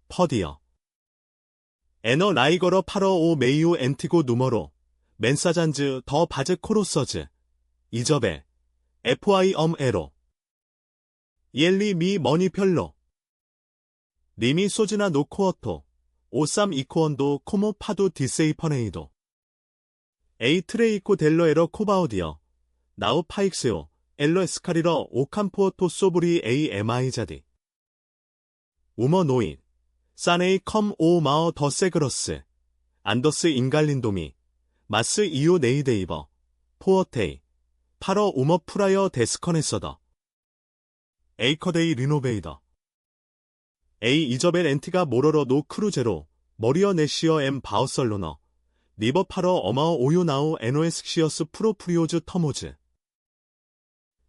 퍼디어 에너 라이거러 파러 오 메이우 엔티고 누머로 맨사잔즈 더 바즈 코로서즈 이저베 FI 에로 옐리 미 머니 별로 리미 소즈나 노코어토 오삼 이코언도 코모 파도 디세이퍼네이도 에이 트레이코 델러 에러 코바우디어 나우 파익세오 엘러 에스카리러 오캄포어토 소브리 에이 에마이자디 우머 노인 사네이 컴 오 마어 더 세그러스 안더스 인갈린도미 마스 이오 네이데이버 포어테이 파러 우머 프라이어 데스커네서더 에이커데이 리노베이더 에이 이저벨 엔티가 모러러 노 크루제로 머리어 내시어 엠 바우설로너 리버 파러 어마어 오요나우 에노에스시어스 프로프리오즈 터모즈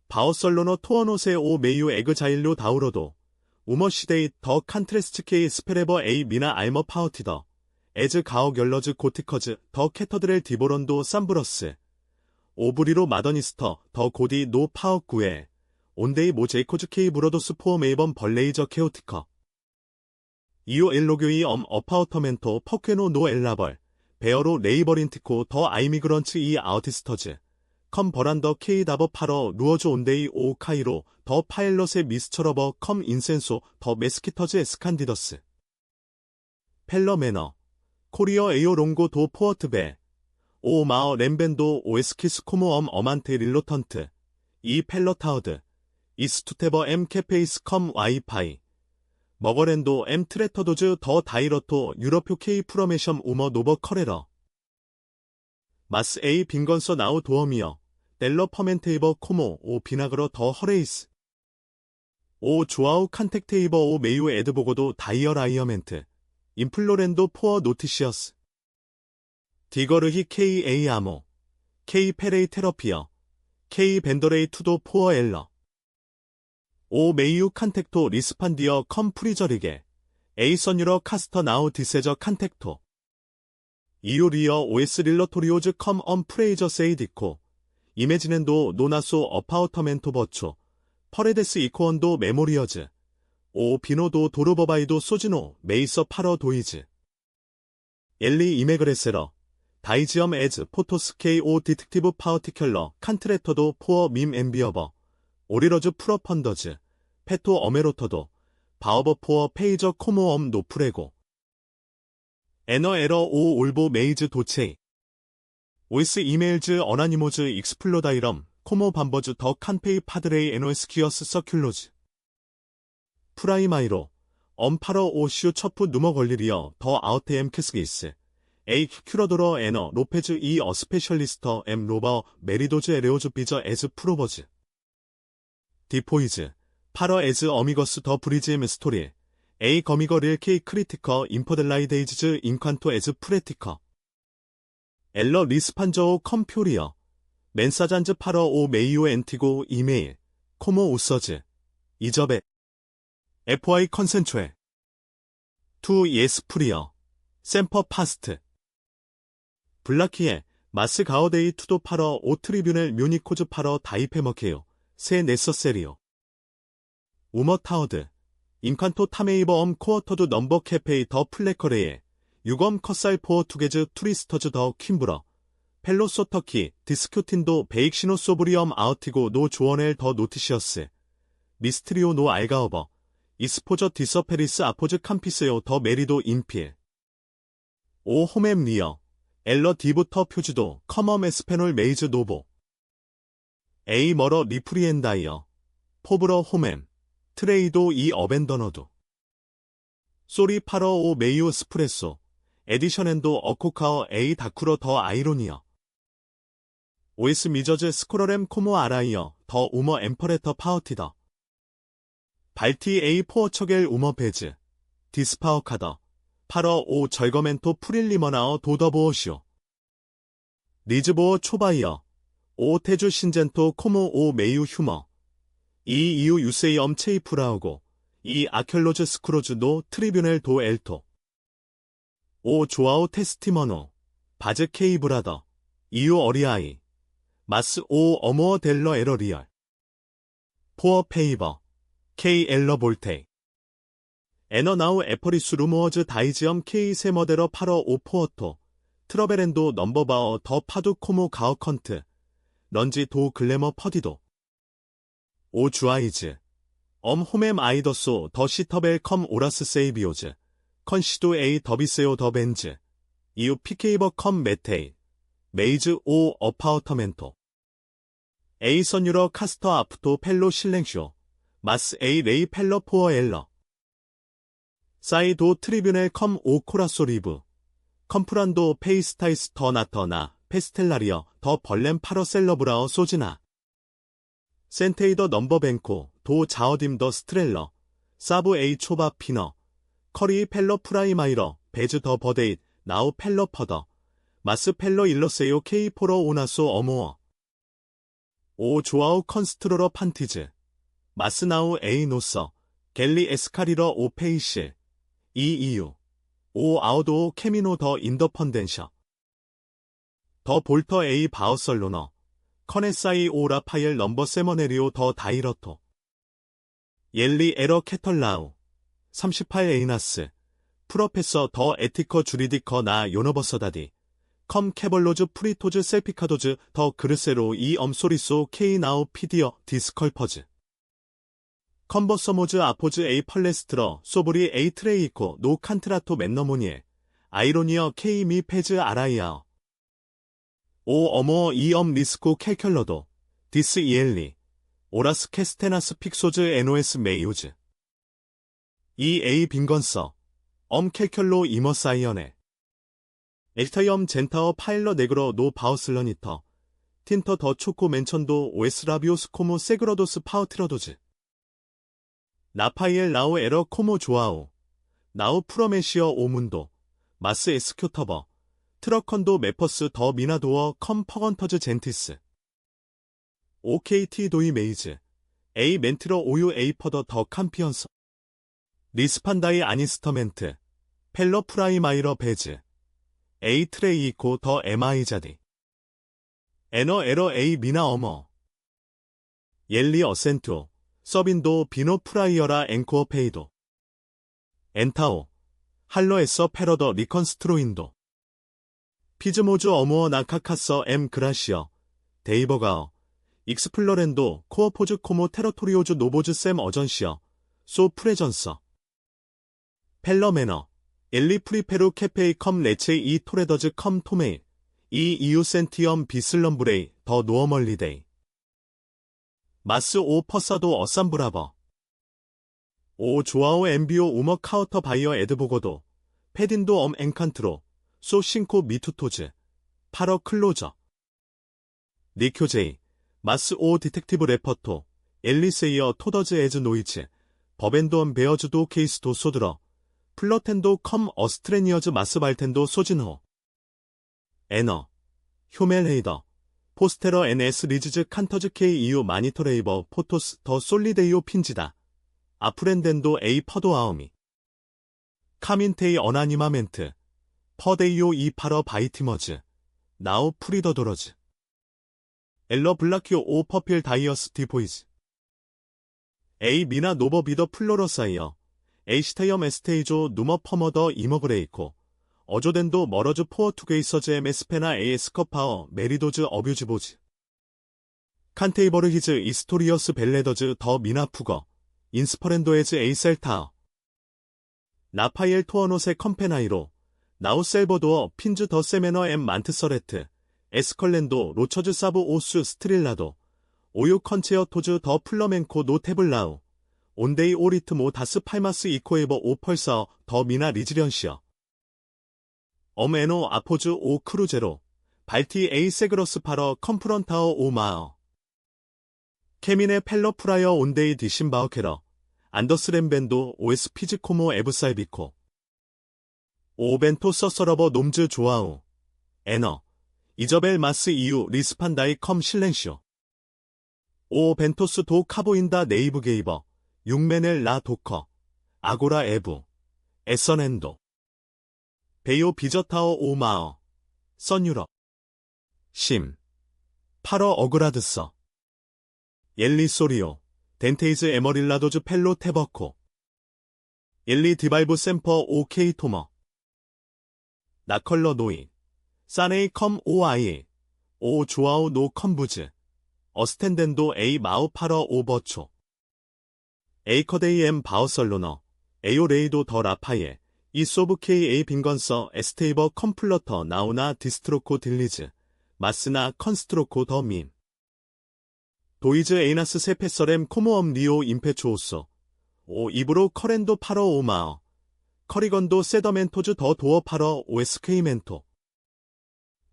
바우설로너 토어노세 오 메이오 에그자일로 다우로도 우머시데이 더 칸트레스츠케이 스페레버 에이 미나 알머 파우티더 에즈 가오 결러즈 고티커즈 더 캐터드렐 디보런도 삼브러스 오브리로 마더니스터 더 고디 노 파워구에 온데이 모 제이코즈 케이 브로도스 포어 메이번 벌레이저 케오티커 이오 엘로교이 엄 어파우터멘토 퍼퀘노 노 엘라벌 베어로 레이버린티코 더 아이미그런츠 이 아우티스터즈 컴 버란더 케이 다버 파러 루어즈 온데이 오 카이로 더 파일럿의 미스처러버 컴 인센소 더 메스키터즈 에스칸디더스 펠러 매너 코리어 에이오 롱고 도 포어트베 오 마어 렘벤도 오에스키스 코모 엄 어만테 릴로턴트 이 펠러타우드 이스투테버 엠 캐페이스 컴 와이파이 머거랜도 엠 트레터도즈 더 다이러토 유럽표 케이 프로메션 우머 노버 커레러 마스 에이 빈건서 나우 도어미어 델러 퍼멘테이버 코모 오 비나그러 더 허레이스 오 조아우 칸텍테이버 오 메이오 에드보고도 다이어 라이어멘트 인플로렌도 포어 노티시어스 디거르히 케이 에이 아모 케이 페레이 테러피어 케이 벤더레이 투도 포어 엘러 오 메이유 칸텍토 리스판디어 컴 프리저리게 에이선유러 카스터 나우 디세저 칸텍토 이오리어 오에스 릴러토리오즈 컴 엄 프레이저 세이디코 이메지넨도 노나소 어파우터멘토 버초 퍼레데스 이코언도 메모리어즈 오 비노도 도로버바이도 소지노 메이서 파러 도이즈 엘리 이메그레세러 다이지엄 에즈 포토스 KO 디텍티브 파워티큘러 칸트레터도 포어 밈 엠비어버 오리러즈 프로펀더즈 페토 어메로터도 바어버 포어 페이저 코모엄 노프레고 에너 에러 오 올보 메이즈 도체이 오이스 이메일즈 어나니모즈 익스플로다이럼 코모 밤버즈 더 칸페이 파드레이 에노에스키어스 서큘로즈 프라이마이로 엄파러 오슈 첫푸 누머 걸리리어 더 아우테엠 크스기스 에이 큐러도러 에너 로페즈 이 어스페셜리스터 엠 로버 메리도즈 에레오즈 비저 에즈 프로버즈 디포이즈 파러 에즈 어미거스 더 브리즈 엠 스토리 에이 거미거 릴케이 크리티커 인퍼델라이데이즈즈 인칸토 에즈 프레티커 엘러 리스판저오 컴퓨리어 맨사잔즈 파러 오 메이오 엔티고 이메일 코모 우서즈 이저베 FY 컨센트레 투 예스 프리어 샘퍼 파스트 블라키에 마스 가오데이 투도 파러 오 트리뷴엘 뮤니코즈 파러 다이페머케요 세 네서세리오 우머 타워드 인칸토 타메이버 엄 코어터드 넘버 캐페이 더 플래커레에 유검 컷살 포어 투게즈 투리스터즈 더 퀸브러 펠로소 터키 디스큐틴도 베익시노 소브리엄 아우티고 노 조언엘 더 노티시어스 미스트리오 노 알가어버 이스포저 디서페리스 아포즈 캄피스요 더 메리도 인필 오 호맵 리어 엘러 디부터 표지도 커멈 에스페놀 메이즈 노보 에이 머러 리프리엔다이어 포브러 호맴 트레이도 이 어벤더너도 소리 파러 오 메이오 스프레소 에디션엔도 어코카어 에이 다쿠러 더 아이로니어 오이스 미저즈 스코러렘 코모 아라이어 더 우머 엠퍼레터 파워티더 발티 에이 포어처겔 우머 베즈 디스파워 카더 파러 오 절거멘토 프릴리머나어 도더보어쇼 리즈보어 초바이어 오 테주 신젠토 코모 오 메이우 휴머 이 이유 유세이 엄체이프라오고 이 아켈로즈 스크로즈 노 트리뷴엘 도 엘토 오 조아오 테스티머노 바즈 케이 브라더 이유 어리아이 마스 오 어모어 델러 에러 리얼 포어 페이버 케이 엘러 볼테이 에너나우 에퍼리스 루모어즈 다이지엄 케이 세머데러 파러 오 포어토 트러베렌도 넘버바어 더 파두 코모 가어 컨트 런지 도 글래머 퍼디도 오 주아이즈 엄 호멤 아이더소 더 시터벨 컴 오라스 세이비오즈 컨시도 에이 더비세오 더 벤즈 이유 피케이버 컴 메테이 메이즈 오 어파우터멘토 에이 선유러 카스터 아프토 펠로 실랭쇼 마스 에이 레이 펠러 포어 엘러 사이도 트리뷴엘 컴 오 코라소 리브 컴프란도 페이스타이스 더 나터나 페스텔라리어 더 벌렘 파러 셀러브라어 소즈나 센테이더 넘버 뱅코 도 자어딤 더 스트렐러 사브 에이 초바 피너 커리 펠러 프라이마이러 베즈 더 버데잇 나우 펠러 퍼더 마스 펠러 일러세요 케이 포러 오나소 어모어 오 조아우 컨스트로러 판티즈 마스 나우 에이 노서 갤리 에스카리러 오 페이실 이 이유 오 아우도 케미노 더 인더펀덴셔 더 볼터 에이 바우설로너 커네사이 오 라파엘 넘버 세머네리오 더 다이러토 옐리 에러 캐털라우 38 에이나스 프로페서 더 에티커 주리디커 나 요너버서다디 컴 캐벌로즈 프리토즈 셀피카도즈 더 그르세로 이 엄소리소 케이 나우 피디어 디스컬퍼즈 컨버서모즈 아포즈 에이 펄레스트러 소브리 에이 트레이코 노 칸트라토 맨너모니에 아이로니어 케이 미 페즈 아라이아어 오 어머 이엄 리스코 캘컬러도 디스 이엘리 오라스 캐스테나스 픽소즈 에노에스 메이오즈 이 에이 빈건서 엄 캘컬로 이머 사이언에 엘타이엄 젠타어 파일러 네그러 노 바우슬러니터 틴터 더 초코 멘천도 오에스 라비오스 코모 세그러도스 파우트러도즈 나파이엘 나우 에러 코모 조아오 나우 프로메시어 오문도 마스 에스큐터버 트러컨도 메퍼스 더 미나도어 컴 퍼건터즈 젠티스 OKT 도이 메이즈 에이 멘트러 오유 에이 퍼더 더 캄피언서 리스판다이 아니스터멘트 펠러 프라이마이러 베즈 에이 트레이코 더 에마이자디 에너 에러 에이 미나 어머 옐리 어센투 서빈도 비노 프라이어라 앵코어 페이도 엔타오 할러에서 패러더 리컨스트로인도 피즈모주 어무어 나카카서 엠 그라시어, 데이버가어, 익스플러렌도 코어포즈 코모 테러토리오즈 노보즈 샘 어전시어, 소 프레전서, 펠러매너, 엘리 프리페루 캐페이 컴 레체 이 토레더즈 컴 토메이, 이 이유 센티엄 비슬럼브레이 더 노어멀리데이, 마스 오 퍼사도 어삼브라버, 오 조아오 엠비오 우머 카우터 바이어 에드보고도, 페딘도 엄 엔칸트로, 소 싱코 미투토즈, 파러 클로저, 니쿄제이, 마스 오 디텍티브 레퍼토, 엘리세이어 토더즈 에즈 노이즈, 버벤도엄 베어즈도 케이스도 소드러, 플러텐도 컴 어스트레니어즈 마스 발텐도 소진호, 에너, 효멜헤이더, 포스테러 NS 리즈즈 칸터즈 K EU 마니터레이버 포토스 더 솔리데이오 핀지다, 아프렌덴도 A 퍼도아오미, 카민테이 어나니마멘트, 퍼데이오 이 파러 바이티머즈, 나우 프리더도러즈, 엘러 블라키오 오 퍼필 다이어스 디보이즈, A 미나 노버 비더 플로러사이어, A 시테이엄 에스테이조 누머 퍼머더 이머그레이코, 어조덴도 머러즈 포어 투게이서즈 엠 에스페나 A 에스커파어 메리도즈 어뷰즈보즈, 칸테이버르 히즈 이스토리어스 벨레더즈 더 미나푸거, 인스퍼렌도에즈 A 셀타어, 라파이엘 토어노세 컴페나이로, 나우 셀버도어 핀즈 더 세메너 엠 만트서레트, 에스컬렌도 로처즈 사브 오스 스트릴라도, 오유 컨체어 토즈 더 플러멘코 노테블라우, 온데이 오리트모 다스 팔마스 이코에버 오 펄사어 더 미나 리즈련시어, 엄에노 아포즈 오 크루제로, 발티 에이 세그러스 파러 컴프런타어 오 마어, 케민의 펠러 프라이어 온데이 디신바어 캐러, 안더스램벤도 오에스 피즈코모 에브살비코, 오벤토 서서러버 놈즈 조아우, 에너, 이저벨 마스 이유 리스판다이 컴 실렌쇼, 오 벤토스 도 카보인다 네이브 게이버, 육메넬 라 도커, 아고라 에부, 에서넨도, 베이오 비저타어 오마어, 선유럽, 심, 파러 어그라드서, 옐리 소리오, 덴테이즈 에머릴라도즈 펠로 테버코, 옐리 디발브 샘퍼 오케이 토머, 나컬러 노이, 사네이 컴 오아이, 오 조아우 노 컴부즈, 어스텐덴도 에이 마우 파러 오버초, 에이커데이 엠 바우설로너, 에요 레이도 더 라파예, 이 소브 케이 에이 빈건서 에스테이버 컴플러터 나우나 디스트로코 딜리즈, 마스나 컨스트로코 더 민, 도이즈 에이나스 세페서렘 코모엄 리오 임페초오소, 오 이브로 커렌도 파러 오마어, 커리건도 세더멘토즈 더 도어 파러 오에스케이멘토,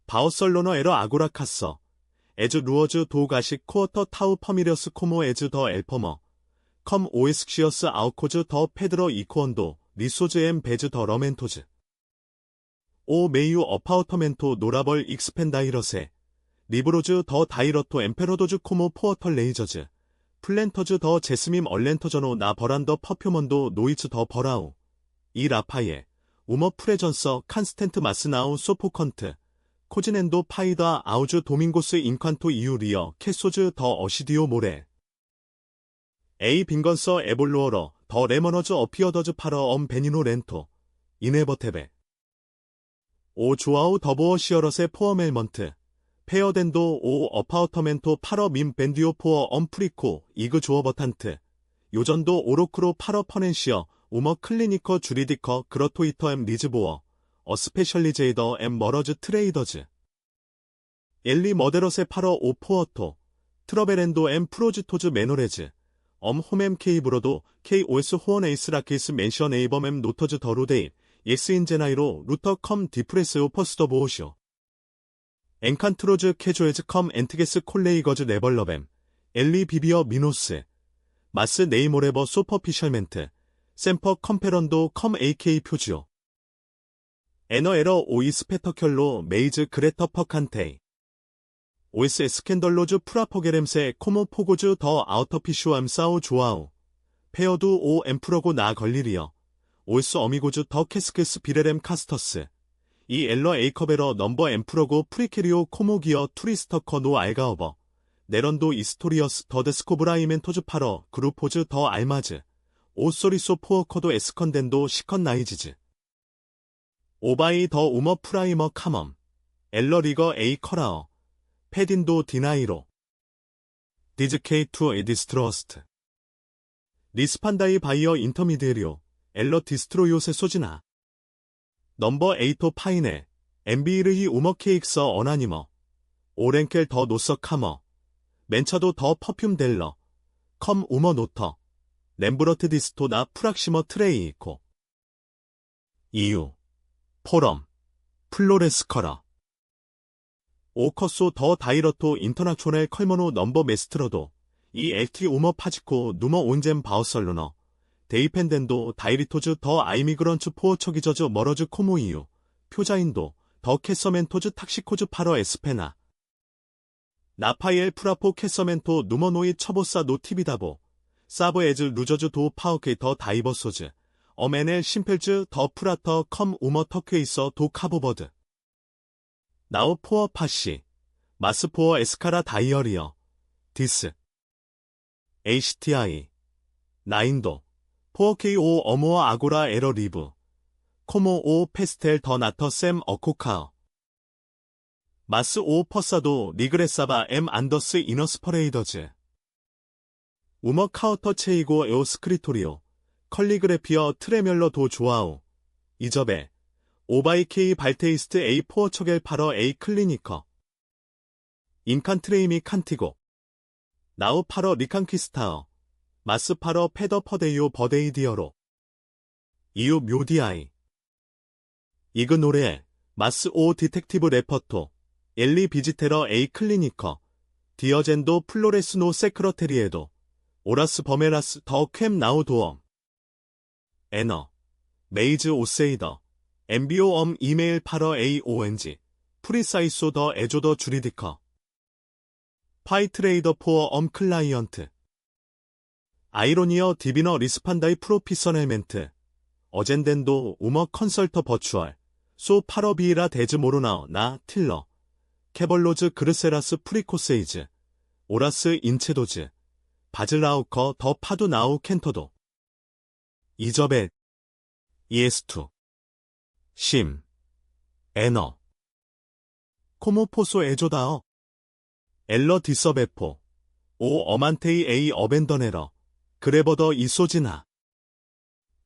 바우설로너 에러 아고라카서, 에즈 루어즈 도가식 코어터 타우 퍼미려스 코모 에즈 더 엘퍼머, 컴 오에스시어스 아우코즈 더 페드러 이코언도, 리소즈 엠 베즈 더 러멘토즈, 오 메이유 어파우터멘토 노라벌 익스펜다이러세, 리브로즈 더 다이러토 엠페러도즈 코모 포어털 레이저즈, 플랜터즈 더 제스밈 얼렌터저노 나 버란더 퍼퓨먼도 노이츠 더 버라우, 이 라파예, 우머 프레전서 칸스텐트 마스나우 소포컨트, 코지넨도 파이더 아우즈 도밍고스 인칸토 이유 리어 캐소즈 더 어시디오 모레, 에이 빈건서 에볼루어러 더 레머너즈 어피어더즈 파러 엄 베니노 렌토, 이네버테베, 오 조아우 더보어 시어럿의 포어멜먼트, 페어덴도 오 어파우터멘토 파러 민 벤디오 포어 엄프리코 이그 조어버탄트, 요전도 오로크로 파러 퍼넨시어 우머 클리니커 주리디커 그러토이터 엠 리즈보어, 어스페셜리제이더 엠 머러즈 트레이더즈, 엘리 머데러세 파러 오 포어토, 트러베렌도 엠 프로지토즈 메노레즈, 엄 홈엠 케이브로도 KOS 호원 에이스 라케이스 맨션 에이범 엠 노터즈 더로데이, 예스 인제나이로 루터 컴 디프레스오 퍼스더 보호쇼, 엔칸트로즈 캐조에즈 컴 엔트게스 콜레이거즈 네벌러뱀, 엘리 비비어 미노스, 마스 네이모레버 소퍼피셜멘트, 샘퍼 컴페런도 컴 AK 표지오, 에너 에러 오이 스페터켈로 메이즈 그레터 퍼칸테이, OS 스캔덜로즈 프라포게렘세 코모 포고즈 더 아우터피슈암 사우 조아우, 페어두 오 엠프러고 나 걸리리어, OS 어미고즈 더 캐스크스 비레렘 카스터스, 이 엘러 에이커베러 넘버 엠프러고 프리케리오 코모기어 투리스터커 노 알가어버, 네런도 이스토리어스 더 데스코브라이멘토즈 파러 그루포즈 더 알마즈, 오소리소 포어커도 에스컨덴도 시컨 나이지즈, 오바이 더 우머 프라이머 카멈, 엘러리거 A 커라어, 페딘도 디나이로, 디즈케이2 에디스트러스트, 리스판다이 바이어 인터미디에리오, 엘러 디스트로요세 소지나, 넘버 에이토 파이네, 엠비르히 우머케익서 어나니머, 오렌켈 더 노서 카머, 맨차도 더 퍼퓸 델러, 컴 우머 노터, 렘브러트 디스토나 프락시머 트레이이코. 이유, 포럼, 플로레스 커러. 오커소 더 다이러토 인터나초넬 컬머노 넘버 메스트러도, 이 엘티 우머 파지코 누머 온젠 바우설루너, 데이펜덴도 다이리토즈 더 아이미그런츠 포어 처기저즈 머러즈 코모 이유, 표자인도, 더 캐서멘토즈 탁시코즈 파러 에스페나. 나파이엘 프라포 캐서멘토 누머노이 처보사 노티비다보, 사브 에즈 루저즈 도 파워케이 더 다이버소즈, 어메넬 심펠즈 더 프라터 컴 우머 터케이서 도 카보버드. 나우 포어 파시, 마스 포어 에스카라 다이어리어, 디스. HTI, 나인도, 포어케이 오 어모어 아고라 에러 리브, 코모 오 페스텔 더 나터 샘 어코카어. 마스 오 퍼사도 리그레사바 엠 안더스 이너스퍼레이더즈. 우머 카우터 체이고 에오 스크리토리오, 컬리그래피어 트레멸러 도 조아오, 이접에, 오바이케이 발테이스트 에이 포어 척엘 파러 에이 클리니커. 인칸트레이미 칸티고. 나우 파러 리칸키스타어, 마스 파러 페더 퍼데이오 버데이디어로. 이유 묘디아이. 이그 노래, 마스 오 디텍티브 레퍼토, 엘리 비지테러 에이 클리니커, 디어젠도 플로레스노 세크러테리에도, 오라스 버메라스 더 켐 나우 도엄. 에너, 메이즈 오세이더, 엠비오 엄 이메일 파러 AONG, 프리사이소 더 에조더 주리디커. 파이트레이더 포어 엄 클라이언트. 아이로니어 디비너 리스판다이 프로피서넬멘트. 어젠덴도 우머 컨설터 버추얼. 소 파러비이라 데즈 모로나어 나 틸러. 케벌로즈 그르세라스 프리코세이즈. 오라스 인체도즈. 바즐라우커 더 파두 나우 켄터도. 이저벳. ES2. 심. 에너. 코모포소 에조다어. 엘러 디서베포. 오 어만테이 에이 어벤더네러. 그레버더 이소지나.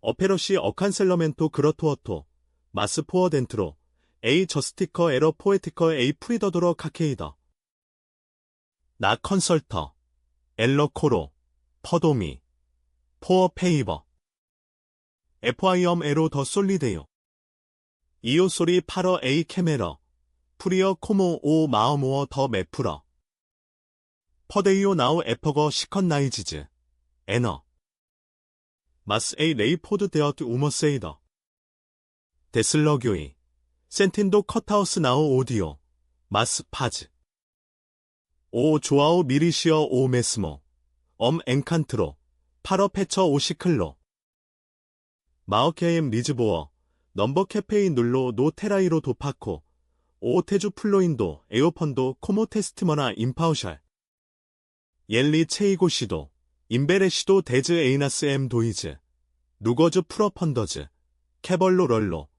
어페러시 어칸셀러멘토 그러토어토. 마스포어 덴트로. 에이 저스티커 에러 포에티커 에이 프리더도러 카케이더. 나 컨설터. 엘러 코로. 퍼도미. 포어 페이버. FI엄 에로 더 솔리데요. 이오소리 파러 에이 캐메러. 프리어 코모 오 마어모어 더 메프러. 퍼데이오 나우 에퍼거 시컨나이지즈. 에너. 마스 에이 레이포드 데어트 우머세이더. 데슬러교이. 센틴도 컷하우스 나우 오디오. 마스 파즈. 오 조아오 미리시어 오 메스모. 엄 엔칸트로. 파러 패처 오시클로. 마오케임 리즈보어. 넘버 캐페인 눌로 노 테라이로 도파코. 오테주 플로인도 에오펀도 코모 테스티머나 임파우셜. 옐리 체이고시도. 임베레시도 데즈 에이나스 엠 도이즈. 누거즈 프로펀더즈. 캐벌로 럴로.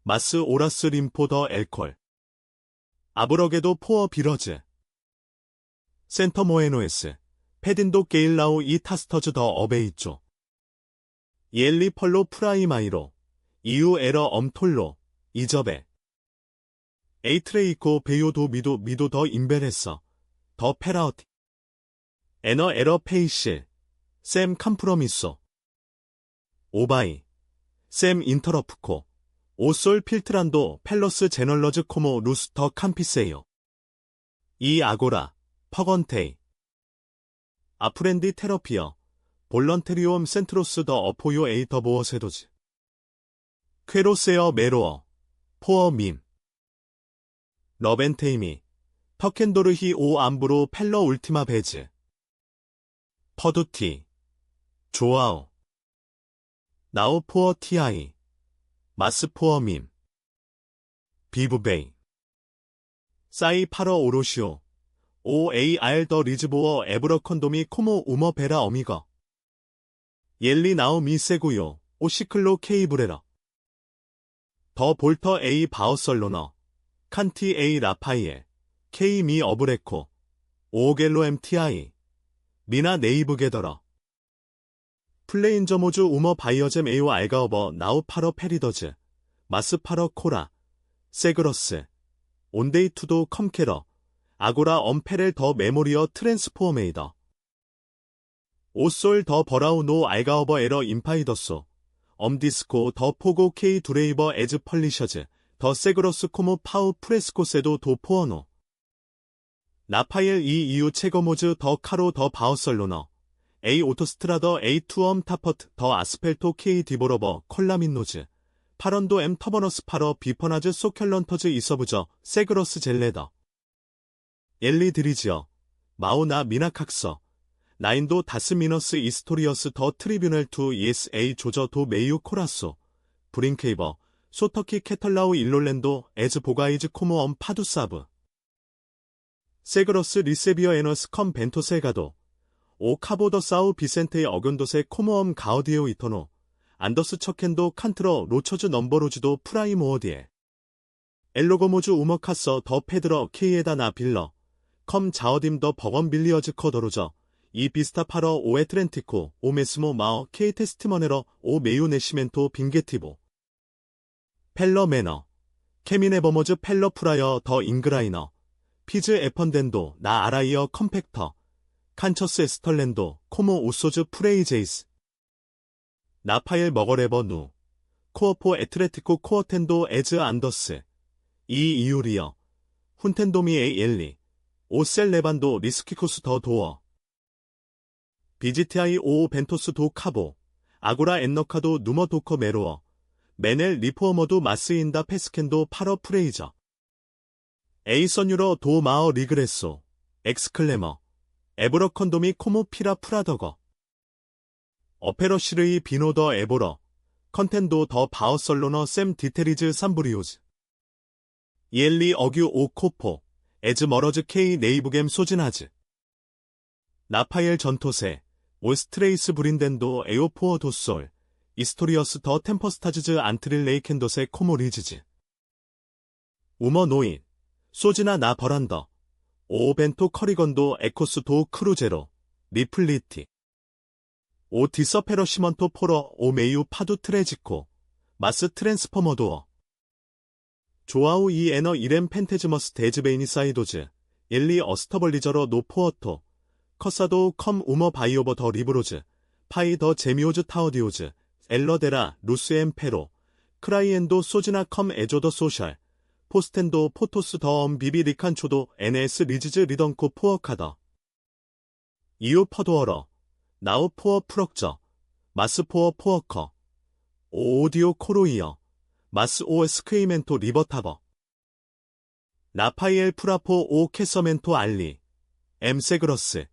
마스 오라스 림포 더 엘콜. 아브러게도 포어 비러즈. 센터 모에노에스. 페딘도 게일라우 이 타스터즈 더 어베이조. 옐리 펄로 프라이마이로. 이유 에러 엄톨로. 이접에. 에이트레이코 베요도 미도 더 임베레서. 더 페라어티. 에너 에러 페이실. 샘 캄프로미소. 오바이. 샘 인터러프코. 오솔 필트란도 펠러스 제널러즈 코모 루스터 캄피세요. 이 아고라. 퍼건테이. 아프렌디 테러피어. 볼런테리옴 센트로스 더 어포요 에이터 보어 세도즈. 퀘로세어 메로어. 포어 밈. 러벤테이미. 터켄도르히 오 암브로 펠러 울티마 베즈. 퍼두티. 조아오. 나우 포어 티아이. 마스 포어 밈. 비브베이. 사이 파러 오로시오. OAR 더 리즈보어 에브러 컨도미 코모 우머 베라 어미거. 옐리 나우 미세구요. 오시클로 케이브레러. 더 볼터 A 바우설로너. 칸티 A 라파이에, K 미 어브레코, 오겔로 MTI, 미나 네이브 게더러, 플레인저모주 우머 바이어잼 에오 알가오버 나우 파러 페리더즈, 마스 파러 코라, 세그러스, 온데이 투도 컴캐러, 아고라 엄페렐 더 메모리어 트랜스포어메이더, 오솔 더 버라우 노 알가오버 에러 인파이더소, 엄디스코 더 포고 K 두레이버 에즈 펄리셔즈, 더 세그러스 코모 파우 프레스코세도 도 포어노, 나파일 이 이유 체거모즈 더 카로 더 바우설로너, A 오토스트라더 A 투엄 타퍼트 더 아스펠토 K 디보러버 콜라민노즈, 파런도 M 터버너스 파러 비퍼나즈 소켈런터즈 이서브저 세그러스 젤레더, 엘리 드리지어, 마우나 미나칵서, 나인도 다스미너스 이스토리어스 더 트리뷰널 투 ESA 조저 도 메이우 코라소, 브링케이버, 소터키 캐털라우 일롤랜도 에즈 보가이즈 코모 엄 파두사브, 세그러스 리세비어 에너스 컴 벤토세가도, 오 카보더 사우 비센테의 어근도세 코모엄 가우디오 이터노, 안더스 척켄도 칸트러 로처즈 넘버로즈도 프라이모어디에, 엘로거모주 우머카서 더 페드러 케이에다 나 빌러, 컴 자어딤 더 버건 빌리어즈 커더로저, 이 비스타 파러 오 에트렌티코, 오 메스모 마어 케이 테스티머네러 오 메유 네시멘토 빙게티보, 펠러 매너, 케미네 버머즈 펠러 프라이어 더 잉그라이너, 피즈 에펀덴도 나 아라이어 컴팩터, 칸처스 에스털랜도 코모 오소즈 프레이제이스, 나파일 머거레버 누, 코어포 에트레티코 코어텐도 에즈 안더스, 이 이유리어, 훈텐도미 에이 엘리, 오셀 레반도 리스키코스 더 도어, BGTI 오 벤토스 도 카보, 아고라 엔너카도 누머 도커 메로어, 메넬 리포어머도 마스인다 페스켄도 파러 프레이저, 에이선유러 도 마어 리그레소, 엑스클레머, 에브러 컨도미 코모 피라 프라더거, 어페러시르이 비노더 에보러, 컨텐도 더 바어설로너 샘 디테리즈 삼브리오즈, 이엘리 어규 오 코포, 에즈 머러즈 K 네이브겜 소진하즈, 나파엘 전토세, 올스트레이스 브린덴도 에오포어 도솔, 이스토리어스 더 템퍼스타즈즈 안트릴 레이켄도세 코모 리즈즈, 우머 노인, 소지나 나 버란더, 오 벤토 커리건도 에코스 도 크루제로, 리플리티, 오 디서페러 시먼토 포러 오 메이우 파두 트레지코, 마스 트랜스포머도어, 조아우 이 에너 이렘 펜테즈머스 데즈베이니 사이도즈, 일리 어스터벌리저러 노 포어토, 커사도 컴 우머 바이오버 더 리브로즈, 파이 더 제미오즈 타워디오즈, 엘러데라 루스엠 페로, 크라이엔도 소지나 컴 에조 더 소셜, 포스텐도 포토스 더 엄 비비 리칸초도 NS 리즈즈 리던코 포어카더, 이유 퍼도어러, 나우 포어 프럭저, 마스 포어 포어커, 오디오 코로이어, 마스 오 스크이멘토 리버타버, 나파이엘 프라포 오 캐서멘토 알리, 엠세그러스,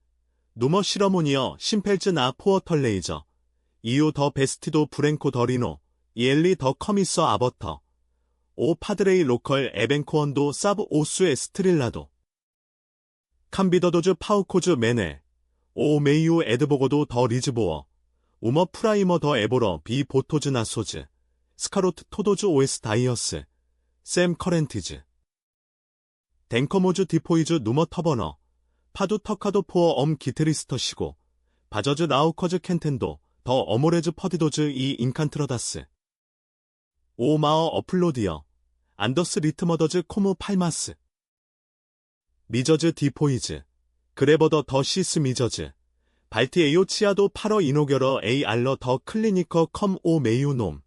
누머 시러모니어 심펠즈 나 포어 털레이저, 이유 더 베스티도 브랭코 더 리노, 이엘리 더 커미서 아버터, 오 파드레이 로컬 에벤코언도 사브 오스 에스트릴라도, 캄비더도즈 파우코즈 메네, 오 메이우 에드보고도 더 리즈보어, 우머 프라이머 더 에보러 비 보토즈 나소즈, 스카로트 토도즈 오에스 다이어스, 샘 커렌티즈, 댕커모즈 디포이즈 누머 터버너, 파두 터카도 포어 엄 기트리스터시고, 바저즈 나우커즈 켄텐도, 더 어모레즈 퍼디도즈 이 인칸트러다스, 오 마어 어플로디어, 안더스 리트머더즈 코모 팔마스, 미저즈 디포이즈, 그레버더 더 시스 미저즈, 발티 에이오 치아도 파러 이노겨러 에이 알러 더 클리니커 컴 오 메이우놈,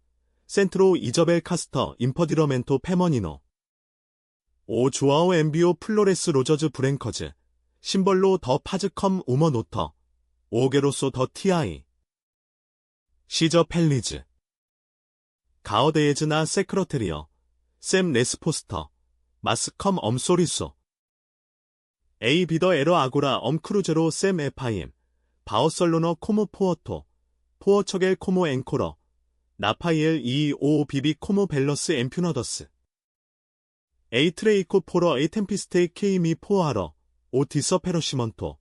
센트로 이저벨 카스터 임퍼디러멘토 페머니노, 오 조아오 엠비오 플로레스 로저즈 브랭커즈, 심벌로 더 파즈 컴 우머 노터, 오게로소 더 티아이, 시저 펠리즈, 가어데예즈나 세크러테리어, 샘 레스포스터, 마스컴 엄소리소, 에이 비더 에러 아고라 엄크루제로 샘 에파임, 바어설로너 코모 포어토, 포어척엘 코모 앵코러, 나파이엘 이오 비비 코모 벨러스 엠퓨너더스, 에이 트레이코 포러 에이 템피스테이 케이미 포어하러, 오 디서페러시먼토,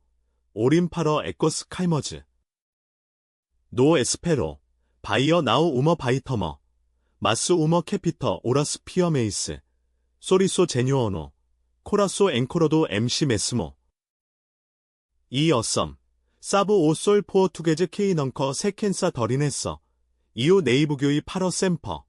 오림파러 에코스 카이머즈, 노 에스페로, 바이어 나우 우머 바이터머, 마스 우머 캐피터 오라스 피어메이스, 소리소 제뉴어노, 코라소 앵코로도 MC 메스모. 이 어썸, 사브 오솔 포어투게즈 케이 넝커 세켄사 더리네서, 이오 네이브교의 파러 샘퍼.